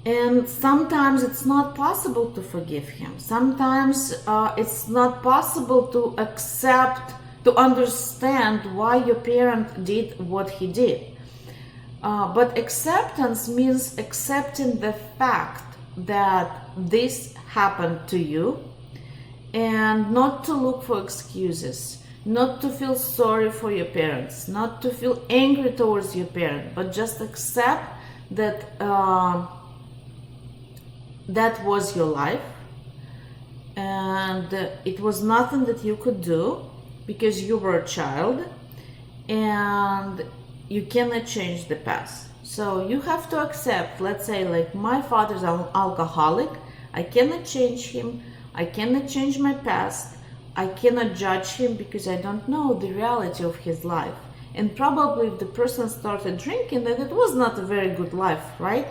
And sometimes it's not possible to forgive him. Sometimes it's not possible to accept, to understand why your parent did what he did. But acceptance means accepting the fact that this happened to you, and not to look for excuses, not to feel sorry for your parents, not to feel angry towards your parent, but just accept that that was your life, and it was nothing that you could do because you were a child, and you cannot change the past. So you have to accept, let's say, like, my father's an alcoholic, I cannot change him, I cannot change my past, I cannot judge him because I don't know the reality of his life. And probably if the person started drinking, then it was not a very good life, right?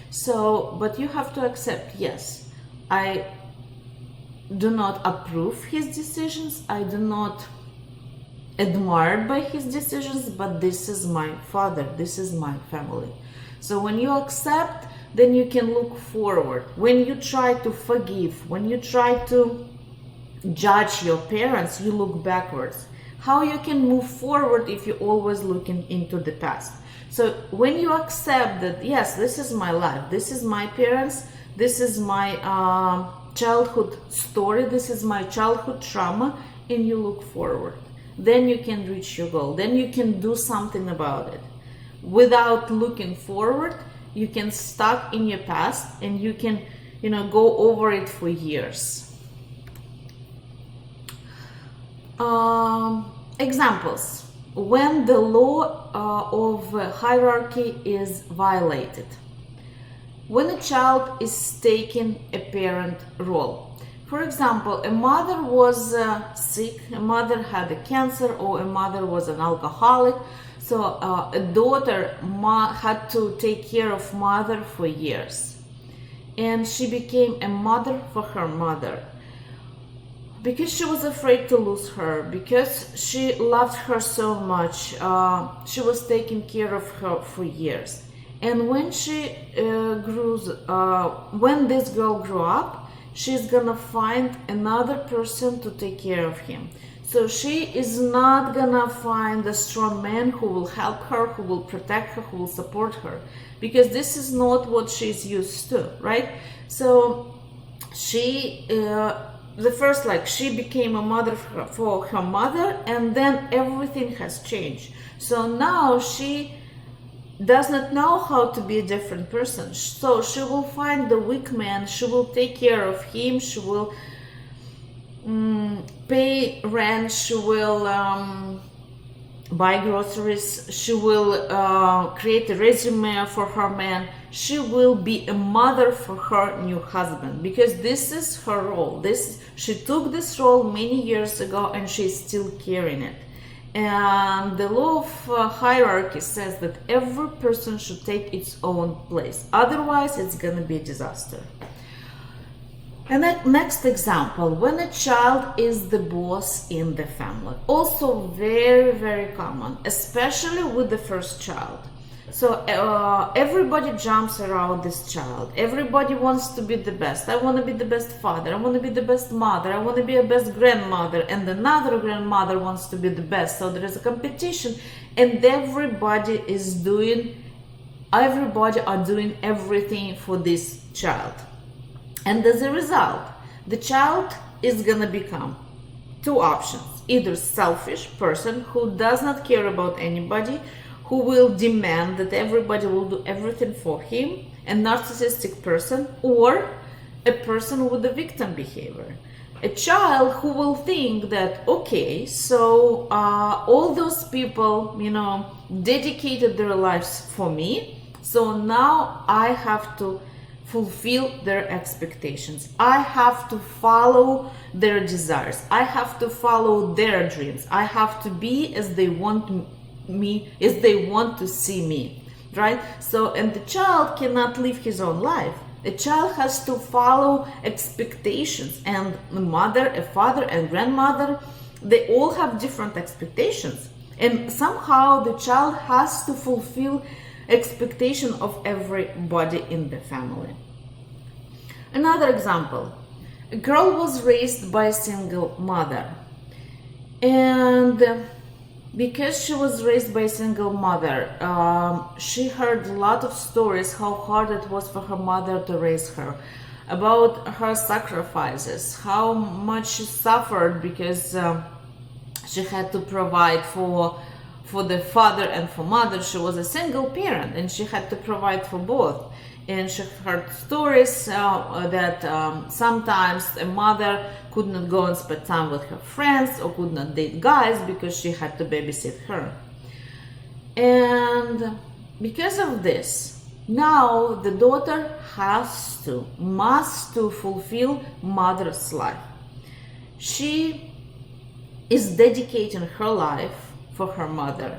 So, but you have to accept, yes, I do not approve his decisions, I do not admire by his decisions, but this is my father, this is my family. So when you accept, then you can look forward. When you try to forgive, when you try to judge your parents, you look backwards. How you can move forward if you're always looking into the past? So when you accept that, yes, this is my life, this is my parents, this is my childhood story, this is my childhood trauma, and you look forward, then you can reach your goal, then you can do something about it. Without looking forward, you can stuck in your past, and you can, go over it for years. Examples. When the law of hierarchy is violated. When a child is taking a parent role. For example, a mother was sick, a mother had a cancer, or a mother was an alcoholic. So a daughter had to take care of mother for years. And she became a mother for her mother. Because she was afraid to lose her, because she loved her so much, she was taking care of her for years. And when when this girl grew up, she's gonna find another person to take care of him. So she is not gonna find a strong man who will help her, who will protect her, who will support her, because this is not what she's used to, right? So she she became a mother for her mother, and then everything has changed. So now she does not know how to be a different person. So she will find the weak man, she will take care of him, she will pay rent, she will buy groceries, she will create a resume for her man, she will be a mother for her new husband, because this is her role. She took this role many years ago, and she's still carrying it. And the law of hierarchy says that every person should take its own place, otherwise it's gonna be a disaster. And next example, when a child is the boss in the family, also very, very common, especially with the first child. So everybody jumps around this child. Everybody wants to be the best. I want to be the best father. I want to be the best mother. I want to be a best grandmother. And another grandmother wants to be the best. So there is a competition, and everybody are doing everything for this child. And as a result, the child is gonna become two options: either selfish person who does not care about anybody, who will demand that everybody will do everything for him, a narcissistic person, or a person with a victim behavior. A child who will think that, okay, so all those people, dedicated their lives for me, so now I have to fulfill their expectations. I have to follow their desires. I have to follow their dreams. I have to be as they want to see me, right? So, and the child cannot live his own life. A child has to follow expectations, and a mother, a father, and grandmother, they all have different expectations. And somehow the child has to fulfill expectation of everybody in the family. Another example, a girl was raised by a single mother, and because she was raised by a single mother, she heard a lot of stories how hard it was for her mother to raise her, about her sacrifices, how much she suffered because she had to provide for the father and for mother. She was a single parent and she had to provide for both. And she heard stories that sometimes a mother could not go and spend time with her friends or could not date guys because she had to babysit her. And because of this, now the daughter must fulfill mother's life. She is dedicating her life for her mother.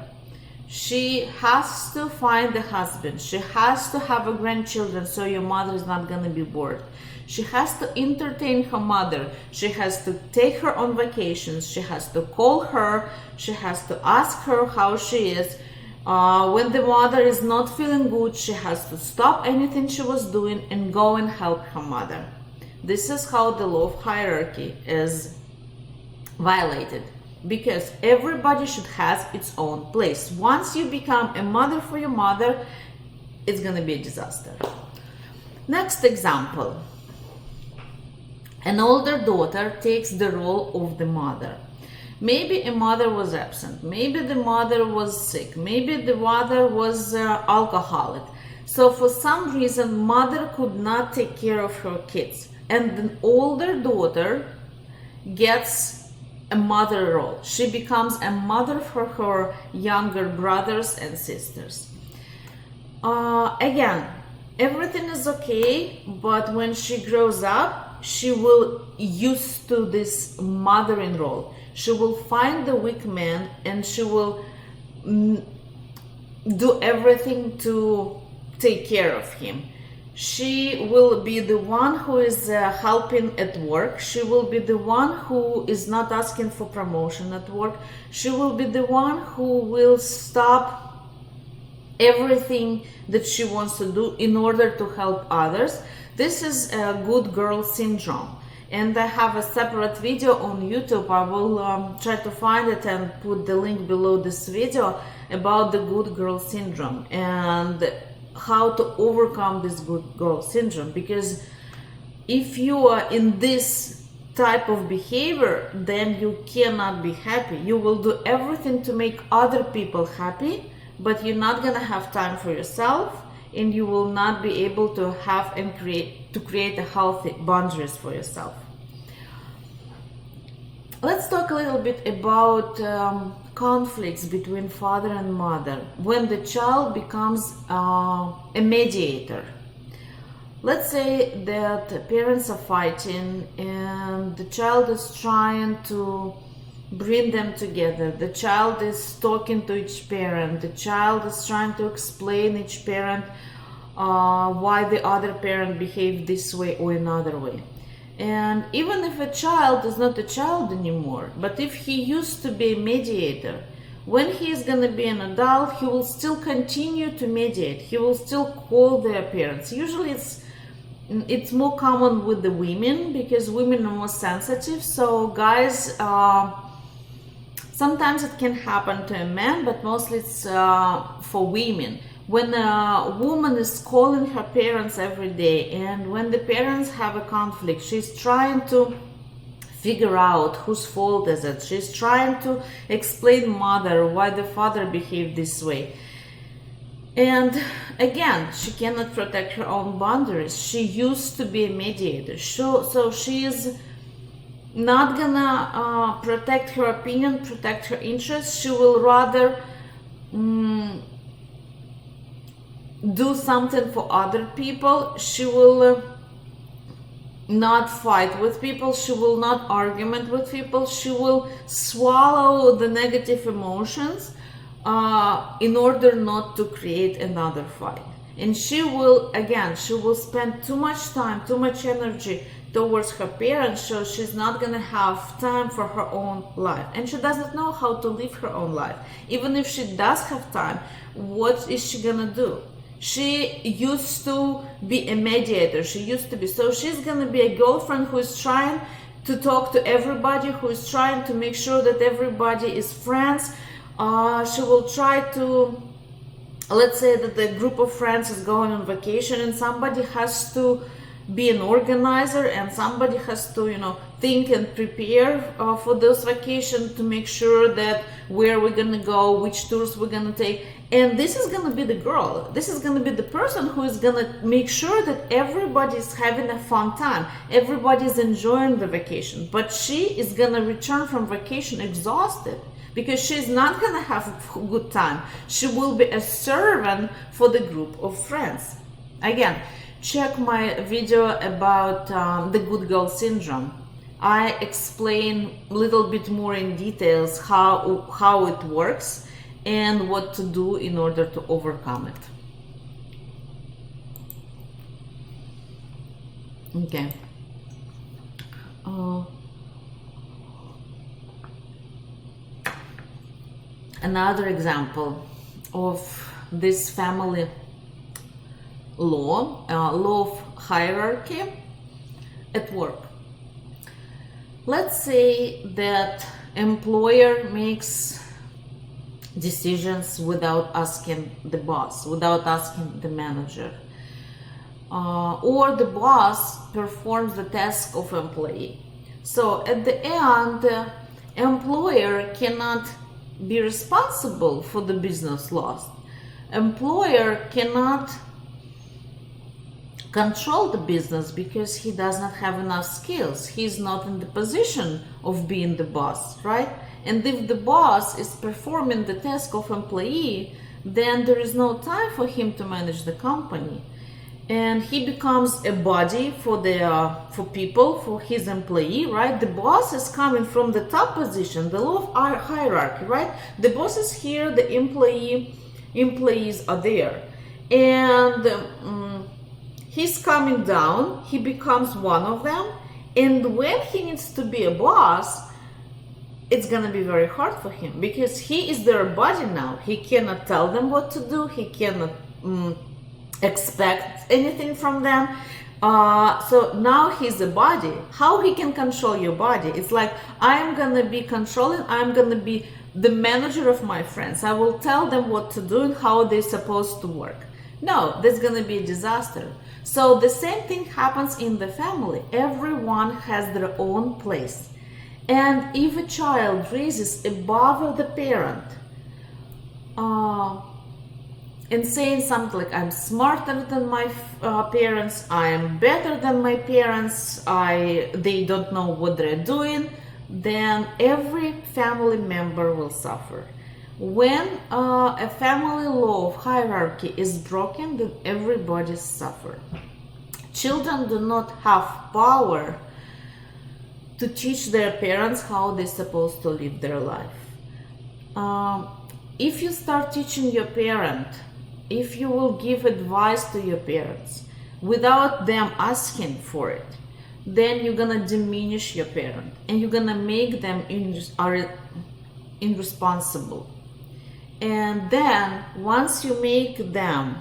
She has to find a husband. She has to have a grandchildren so your mother is not going to be bored. She has to entertain her mother. She has to take her on vacations. She has to call her. She has to ask her how she is. When the mother is not feeling good, she has to stop anything she was doing and go and help her mother. This is how the law of hierarchy is violated, because everybody should have its own place. Once you become a mother for your mother, it's going to be a disaster. Next example. An older daughter takes the role of the mother. Maybe a mother was absent. Maybe the mother was sick. Maybe the mother was alcoholic. So for some reason, mother could not take care of her kids. And the older daughter gets a mother role. She becomes a mother for her younger brothers and sisters. Again, everything is okay, but when she grows up, she will used to this mothering role. She will find the weak man and she will do everything to take care of him. She will be the one who is helping at work. She will be the one who is not asking for promotion at work. She will be the one who will stop everything that she wants to do in order to help others. This is a good girl syndrome. And I have a separate video on YouTube. I will try to find it and put the link below this video about the good girl syndrome and how to overcome this good girl syndrome. Because if you are in this type of behavior, then you cannot be happy. You will do everything to make other people happy, but you're not gonna have time for yourself, and you will not be able to have and create a healthy boundaries for yourself. Let's talk a little bit about conflicts between father and mother when the child becomes a mediator. Let's say that parents are fighting and the child is trying to bring them together. The child is talking to each parent. The child is trying to explain each parent why the other parent behaved this way or another way. And even if a child is not a child anymore, but if he used to be a mediator, when he is going to be an adult, he will still continue to mediate. He will still call their parents. Usually it's more common with the women because women are more sensitive. So guys, sometimes it can happen to a man, but mostly it's for women. When a woman is calling her parents every day, and when the parents have a conflict, she's trying to figure out whose fault is it. She's trying to explain mother why the father behaved this way. And again, she cannot protect her own boundaries. She used to be a mediator. So she is not gonna protect her opinion, protect her interests. She will rather do something for other people. She will not fight with people. She will not argument with people. She will swallow the negative emotions in order not to create another fight. And she will spend too much time, too much energy towards her parents, so she's not gonna have time for her own life. And she doesn't know how to live her own life. Even if she does have time, what is she gonna do? She used to be a mediator. So she's gonna be a girlfriend who is trying to talk to everybody, who is trying to make sure that everybody is friends. She will try to, let's say that the group of friends is going on vacation, and somebody has to be an organizer, and somebody has to, think and prepare for this vacation to make sure that where we're gonna go, which tours we're gonna take. And this is gonna be the girl. This is gonna be the person who is gonna make sure that everybody is having a fun time. Everybody is enjoying the vacation. But she is gonna return from vacation exhausted because she's not gonna have a good time. She will be a servant for the group of friends. Again, check my video about the good girl syndrome. I explain a little bit more in details how it works and what to do in order to overcome it. Okay. Another example of this family law of hierarchy at work. Let's say that employer makes decisions without asking the boss, without asking the manager, or the boss performs the task of employee. So at the end, the employer cannot be responsible for the business loss. Employer cannot control the business because he does not have enough skills. He's not in the position of being the boss, right? And if the boss is performing the task of employee, then there is no time for him to manage the company. And he becomes a body for people, for his employee, right? The boss is coming from the top position, the law of hierarchy, right? The boss is here, the employees are there. And he's coming down, he becomes one of them. And when he needs to be a boss, it's gonna be very hard for him because he is their body now. He cannot tell them what to do. He cannot expect anything from them. So now he's a body. How he can control your body? It's like, I'm gonna be controlling, I'm gonna be the manager of my friends. I will tell them what to do and how they're supposed to work. No, that's gonna be a disaster. So the same thing happens in the family. Everyone has their own place. And if a child raises above the parent, and saying something like, I'm smarter than my parents, I am better than my parents, they don't know what they're doing, then every family member will suffer. When a family law of hierarchy is broken, then everybody suffers. Children do not have power to teach their parents how they're supposed to live their life. If you start teaching your parent, if you will give advice to your parents without them asking for it, then you're gonna diminish your parent and you're gonna make them irresponsible. And then once you make them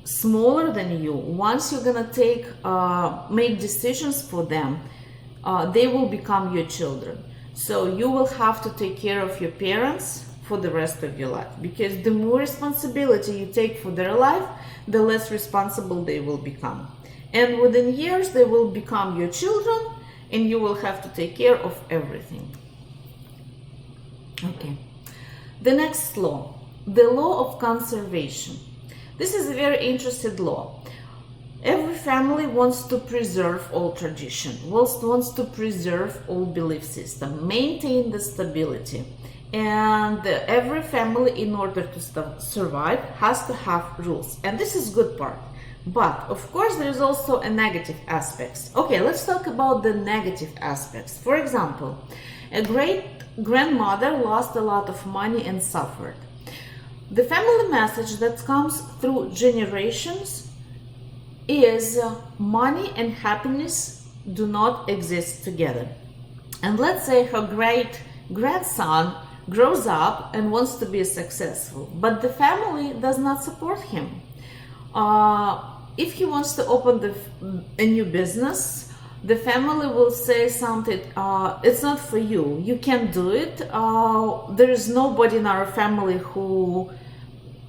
smaller than you, once you're gonna make decisions for them, they will become your children. So you will have to take care of your parents for the rest of your life, because the more responsibility you take for their life, the less responsible they will become. And within years, they will become your children and you will have to take care of everything. Okay. The next law, the law of conservation. This is a very interesting law. Every family wants to preserve all tradition, wants to preserve all belief system, maintain the stability. And every family, in order to survive, has to have rules. And this is good part. But of course, there is also a negative aspects. Okay, let's talk about the negative aspects. For example, a great grandmother lost a lot of money and suffered. The family message that comes through generations is money and happiness do not exist together. And let's say her great grandson grows up and wants to be successful, but the family does not support him. If he wants to open a new business, the family will say something, it's not for you, you can't do it. There is nobody in our family who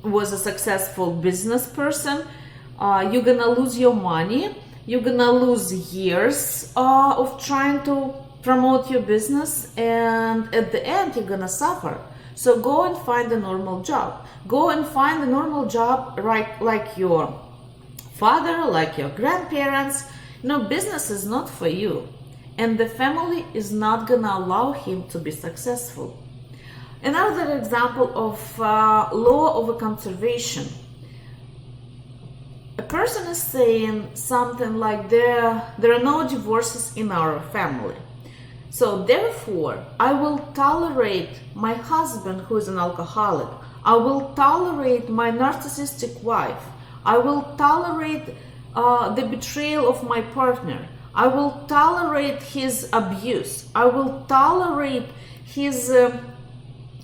was a successful business person. You're gonna lose your money, you're gonna lose years of trying to promote your business, and at the end you're gonna suffer. So go and find a normal job. Go and find a normal job, right, like your father, like your grandparents. No, business is not for you, and the family is not gonna allow him to be successful. Another example of law of conservation. A person is saying something like there are no divorces in our family. So therefore, I will tolerate my husband who is an alcoholic. I will tolerate my narcissistic wife. I will tolerate the betrayal of my partner. I will tolerate his abuse. I will tolerate his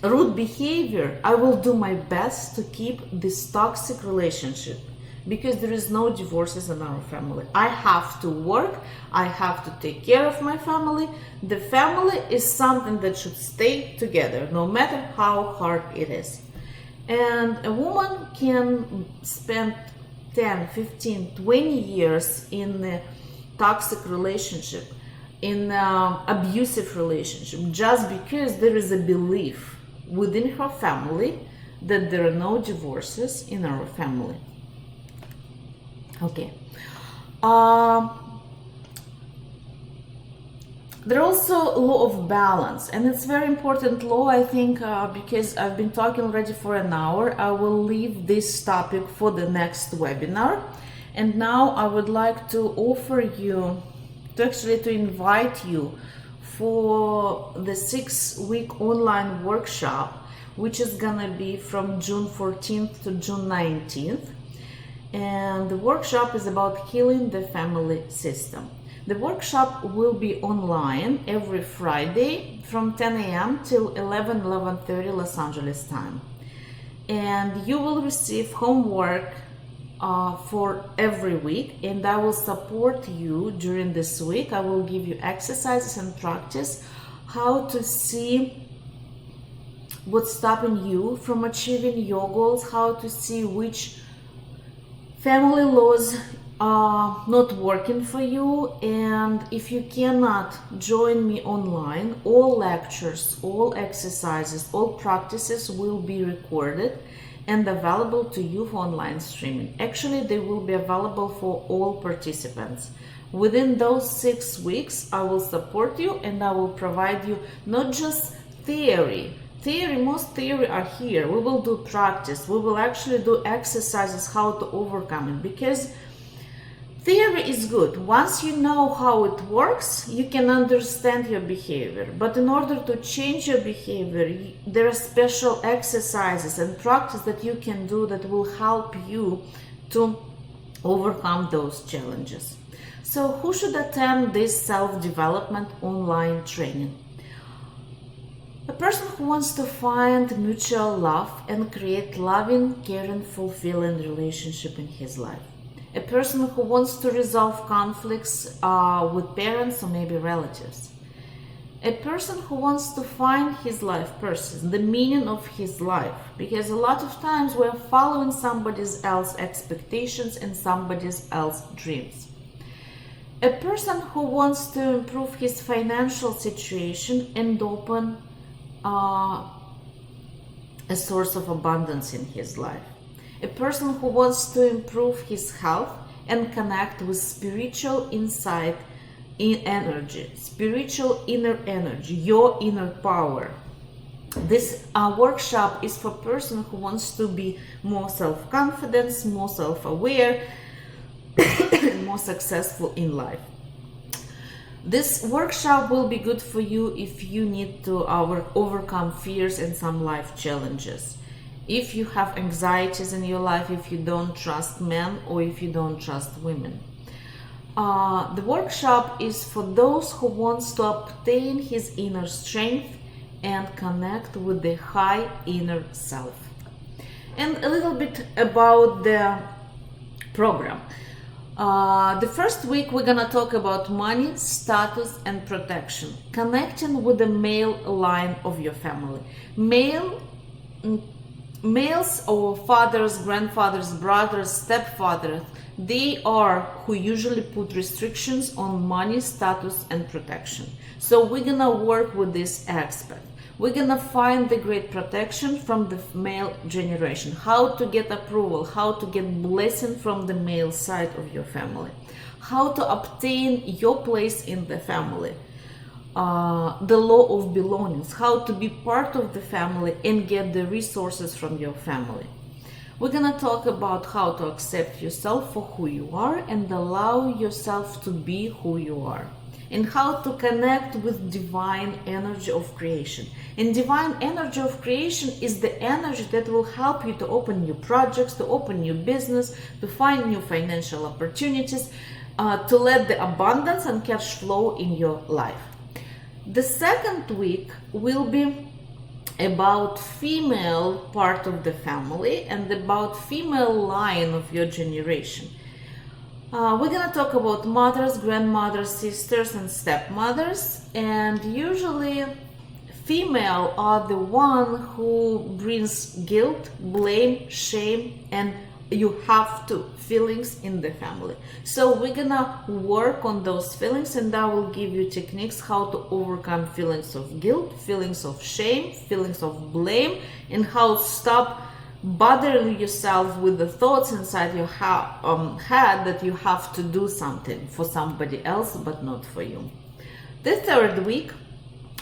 rude behavior. I will do my best to keep this toxic relationship, because there is no divorces in our family. I have to work, I have to take care of my family. The family is something that should stay together, no matter how hard it is. And a woman can spend 10, 15, 20 years in a toxic relationship, in an abusive relationship, just because there is a belief within her family that there are no divorces in our family. Okay. There are also law of balance, and it's very important law, I think, because I've been talking already for an hour. I will leave this topic for the next webinar. And now I would like to offer you, to invite you for the 6-week online workshop, which is gonna be from June 14th to June 19th. And the workshop is about healing the family system. The workshop will be online every Friday from 10 a.m. till 11:30 Los Angeles time. And you will receive homework for every week, and I will support you during this week. I will give you exercises and practice how to see what's stopping you from achieving your goals, how to see which family laws are not working for you. And if you cannot join me online, all lectures, all exercises, all practices will be recorded and available to you for online streaming. Actually, they will be available for all participants. Within those 6 weeks, I will support you and I will provide you not just theory, most theory are here. We will do practice. We will actually do exercises how to overcome it, because theory is good. Once you know how it works, you can understand your behavior. But in order to change your behavior, there are special exercises and practice that you can do that will help you to overcome those challenges. So who should attend this self-development online training? A person who wants to find mutual love and create loving, caring, fulfilling relationship in his life. A person who wants to resolve conflicts with parents or maybe relatives. A person who wants to find his life purpose, the meaning of his life, because a lot of times we're following somebody else's expectations and somebody else's dreams. A person who wants to improve his financial situation and open a source of abundance in his life. A person who wants to improve his health and connect with spiritual insight in energy, spiritual inner energy, your inner power. This workshop is for a person who wants to be more self-confident, more self-aware, and more successful in life. This workshop will be good for you if you need to overcome fears and some life challenges. If you have anxieties in your life, if you don't trust men or if you don't trust women. The workshop is for those who wants to obtain his inner strength and connect with the high inner self. And a little bit about the program. The first week we're gonna talk about money, status and protection, connecting with the male line of your family. Males or fathers, grandfathers, brothers, stepfathers, they are who usually put restrictions on money, status and protection. So we're gonna work with this aspect. We're gonna find the great protection from the male generation, how to get approval, how to get blessing from the male side of your family, how to obtain your place in the family, the law of belongings, how to be part of the family and get the resources from your family. We're gonna talk about how to accept yourself for who you are and allow yourself to be who you are, and how to connect with divine energy of creation. And divine energy of creation is the energy that will help you to open new projects, to open new business, to find new financial opportunities, to let the abundance and cash flow in your life. The second week will be about female part of the family and about female line of your generation. We're gonna talk about mothers, grandmothers, sisters and stepmothers, and usually female are the one who brings guilt, blame, shame and you have to feelings in the family. So we're gonna work on those feelings and I will give you techniques how to overcome feelings of guilt, feelings of shame, feelings of blame, and how to stop bothering yourself with the thoughts inside your head that you have to do something for somebody else but not for you. The third week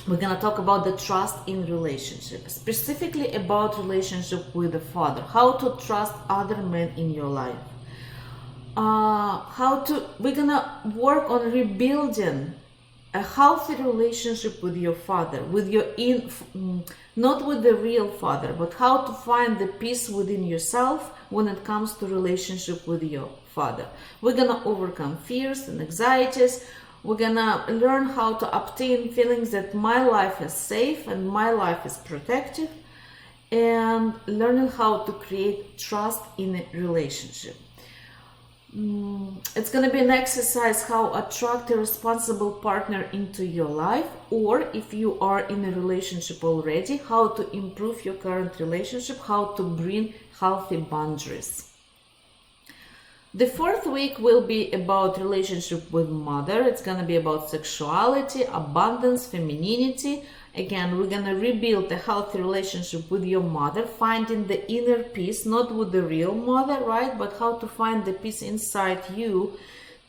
we're going to talk about the trust in relationship, specifically about relationship with the father, how to trust other men in your life, we're going to work on rebuilding a healthy relationship with your father, with your not with the real father, but how to find the peace within yourself when it comes to relationship with your father. We're going to overcome fears and anxieties. We're gonna learn how to obtain feelings that my life is safe and my life is protected, and learning how to create trust in a relationship. It's gonna be an exercise how attract a responsible partner into your life, or if you are in a relationship already, how to improve your current relationship, how to bring healthy boundaries. The fourth week will be about relationship with mother. It's going to be about sexuality, abundance, femininity. Again, we're going to rebuild a healthy relationship with your mother, finding the inner peace, not with the real mother, right? But how to find the peace inside you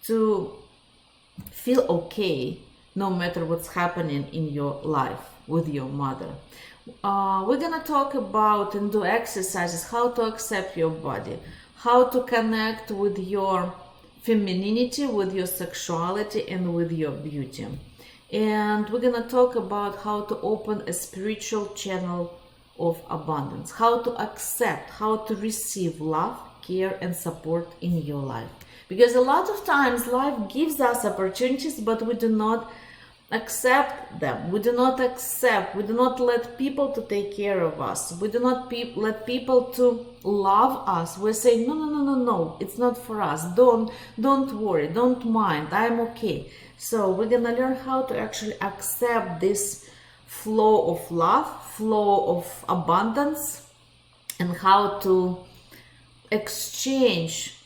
to feel okay no matter what's happening in your life with your mother. We're going to talk about and do exercises, how to accept your body, how to connect with your femininity, with your sexuality, and with your beauty. And we're going to talk about how to open a spiritual channel of abundance, how to accept, how to receive love, care, and support in your life. Because a lot of times life gives us opportunities, but we do not accept them. We do not let people to take care of us. We do not let people to love us. We say, no, it's not for us. Don't worry, don't mind, I'm okay. So we're gonna learn how to actually accept this flow of love, flow of abundance, and how to exchange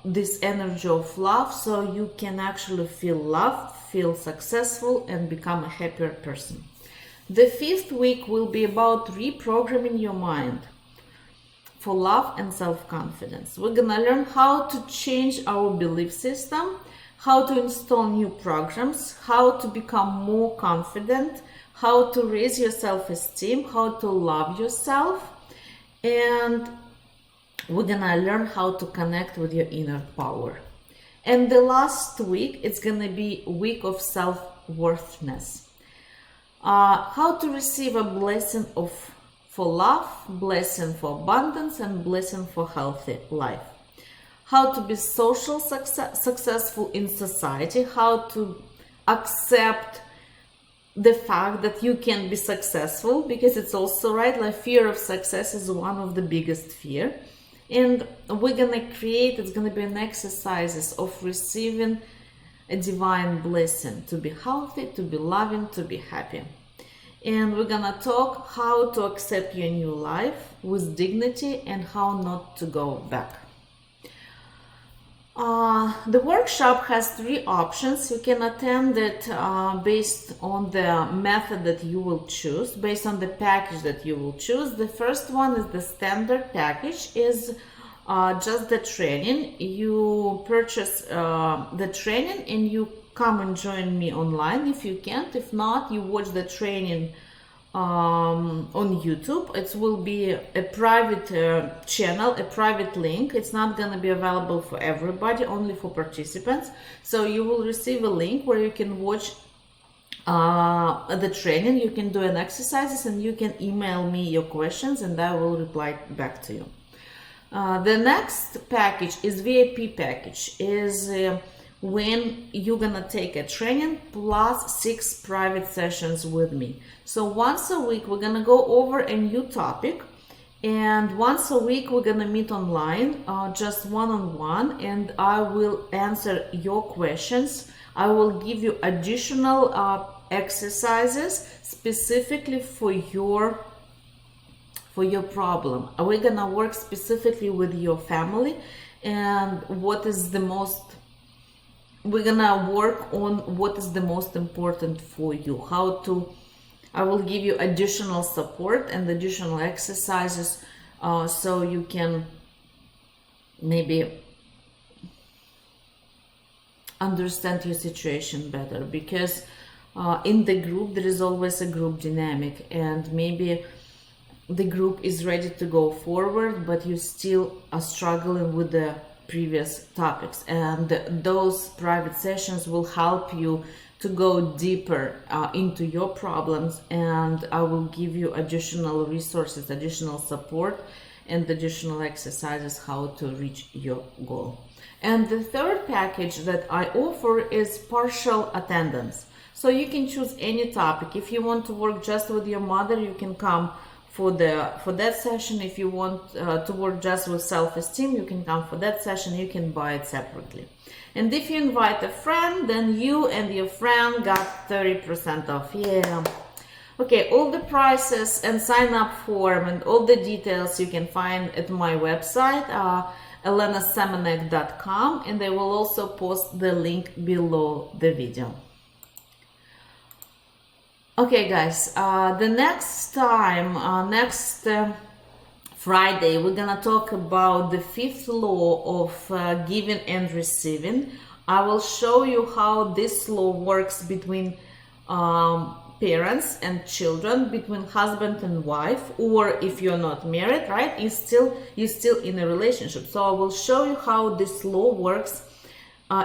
this energy of love so you can actually feel loved, feel successful, and become a happier person. The 5th week will be about reprogramming your mind for love and self-confidence. We're gonna learn how to change our belief system, how to install new programs, how to become more confident, how to raise your self-esteem, how to love yourself, and we're gonna learn how to connect with your inner power. And the last week, it's gonna be a week of self-worthiness. How to receive a blessing for love, blessing for abundance, and blessing for healthy life. How to be successful in society, how to accept the fact that you can be successful, because it's also right, like fear of success is one of the biggest fear. And we're gonna create, it's gonna be an exercises of receiving a divine blessing, to be healthy, to be loving, to be happy. And we're gonna talk how to accept your new life with dignity and how not to go back. The workshop has 3 options. You can attend it based on the method that you will choose, based on the package that you will choose. The first one is the standard package, is just the training. You purchase the training and you come and join me online if you can't. If not, you watch the training on YouTube. It will be a private channel, a private link. It's not going to be available for everybody, only for participants. So you will receive a link where you can watch the training, you can do an exercises, and you can email me your questions and I will reply back to you. The next package is VIP package, is when you're gonna take a training plus 6 private sessions with me. So once a week we're gonna go over a new topic, and once a week we're gonna meet online, just one-on-one, and I will answer your questions. I will give you additional exercises specifically for your problem. We're gonna work specifically with your family, and we're gonna work on what is the most important for you. I will give you additional support and additional exercises so you can maybe understand your situation better, because in the group there is always a group dynamic, and maybe the group is ready to go forward, but you still are struggling with the previous topics, and those private sessions will help you to go deeper into your problems, and I will give you additional resources, additional support, and additional exercises how to reach your goal. And the third package that I offer is partial attendance. So you can choose any topic. If you want to work just with your mother, you can come for that session. If you want to work just with self-esteem, you can come for that session. You can buy it separately. And if you invite a friend, then you and your friend got 30% off. Yeah. Okay, all the prices and sign up form and all the details you can find at my website, elenasemenek.com, and I will also post the link below the video. Okay guys, the next time, next Friday, we're gonna talk about the 5th law of giving and receiving. I will show you how this law works between parents and children, between husband and wife, or if you're not married, right, you're still in a relationship. So I will show you how this law works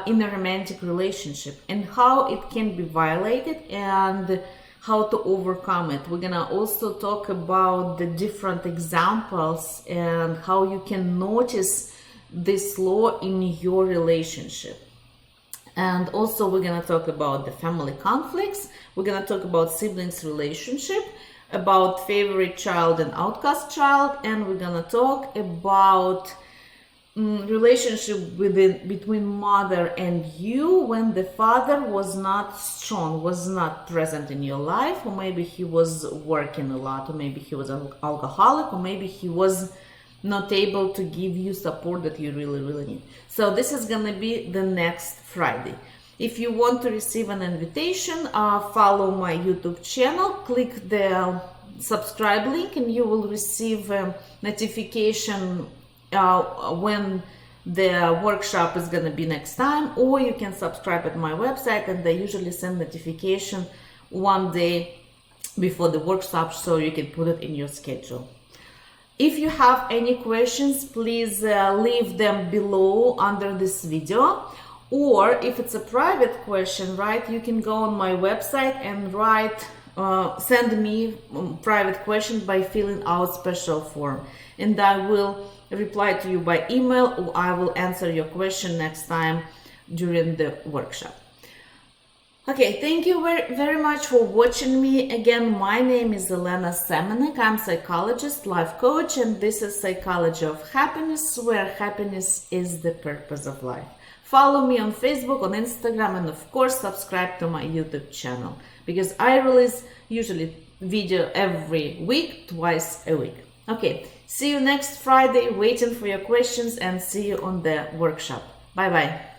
in a romantic relationship, and how it can be violated, and how to overcome it. We're gonna also talk about the different examples and how you can notice this law in your relationship. And also we're going to talk about the family conflicts. We're going to talk about siblings relationship, about favorite child and outcast child, and we're going to talk about relationship between mother and you when the father was not strong, was not present in your life, or maybe he was working a lot, or maybe he was an alcoholic, or maybe he was not able to give you support that you really need. So this is gonna be the next Friday. If you want to receive an invitation, follow my YouTube channel, click the subscribe link, and you will receive a notification when the workshop is going to be next time, or you can subscribe at my website, and they usually send notification one day before the workshop, so you can put it in your schedule. If you have any questions, please leave them below under this video, or if it's a private question, right, you can go on my website and write send me private question by filling out special form, and I will reply to you by email, or I will answer your question next time during the workshop. Okay, thank you very much for watching me. Again, my name is Elena Semenek. I'm psychologist, life coach, and this is Psychology of Happiness, where happiness is the purpose of life. Follow me on Facebook, on Instagram, and of course subscribe to my YouTube channel, because I release usually video every week, twice a week. Okay, see you next Friday, waiting for your questions, and see you on the workshop. Bye bye.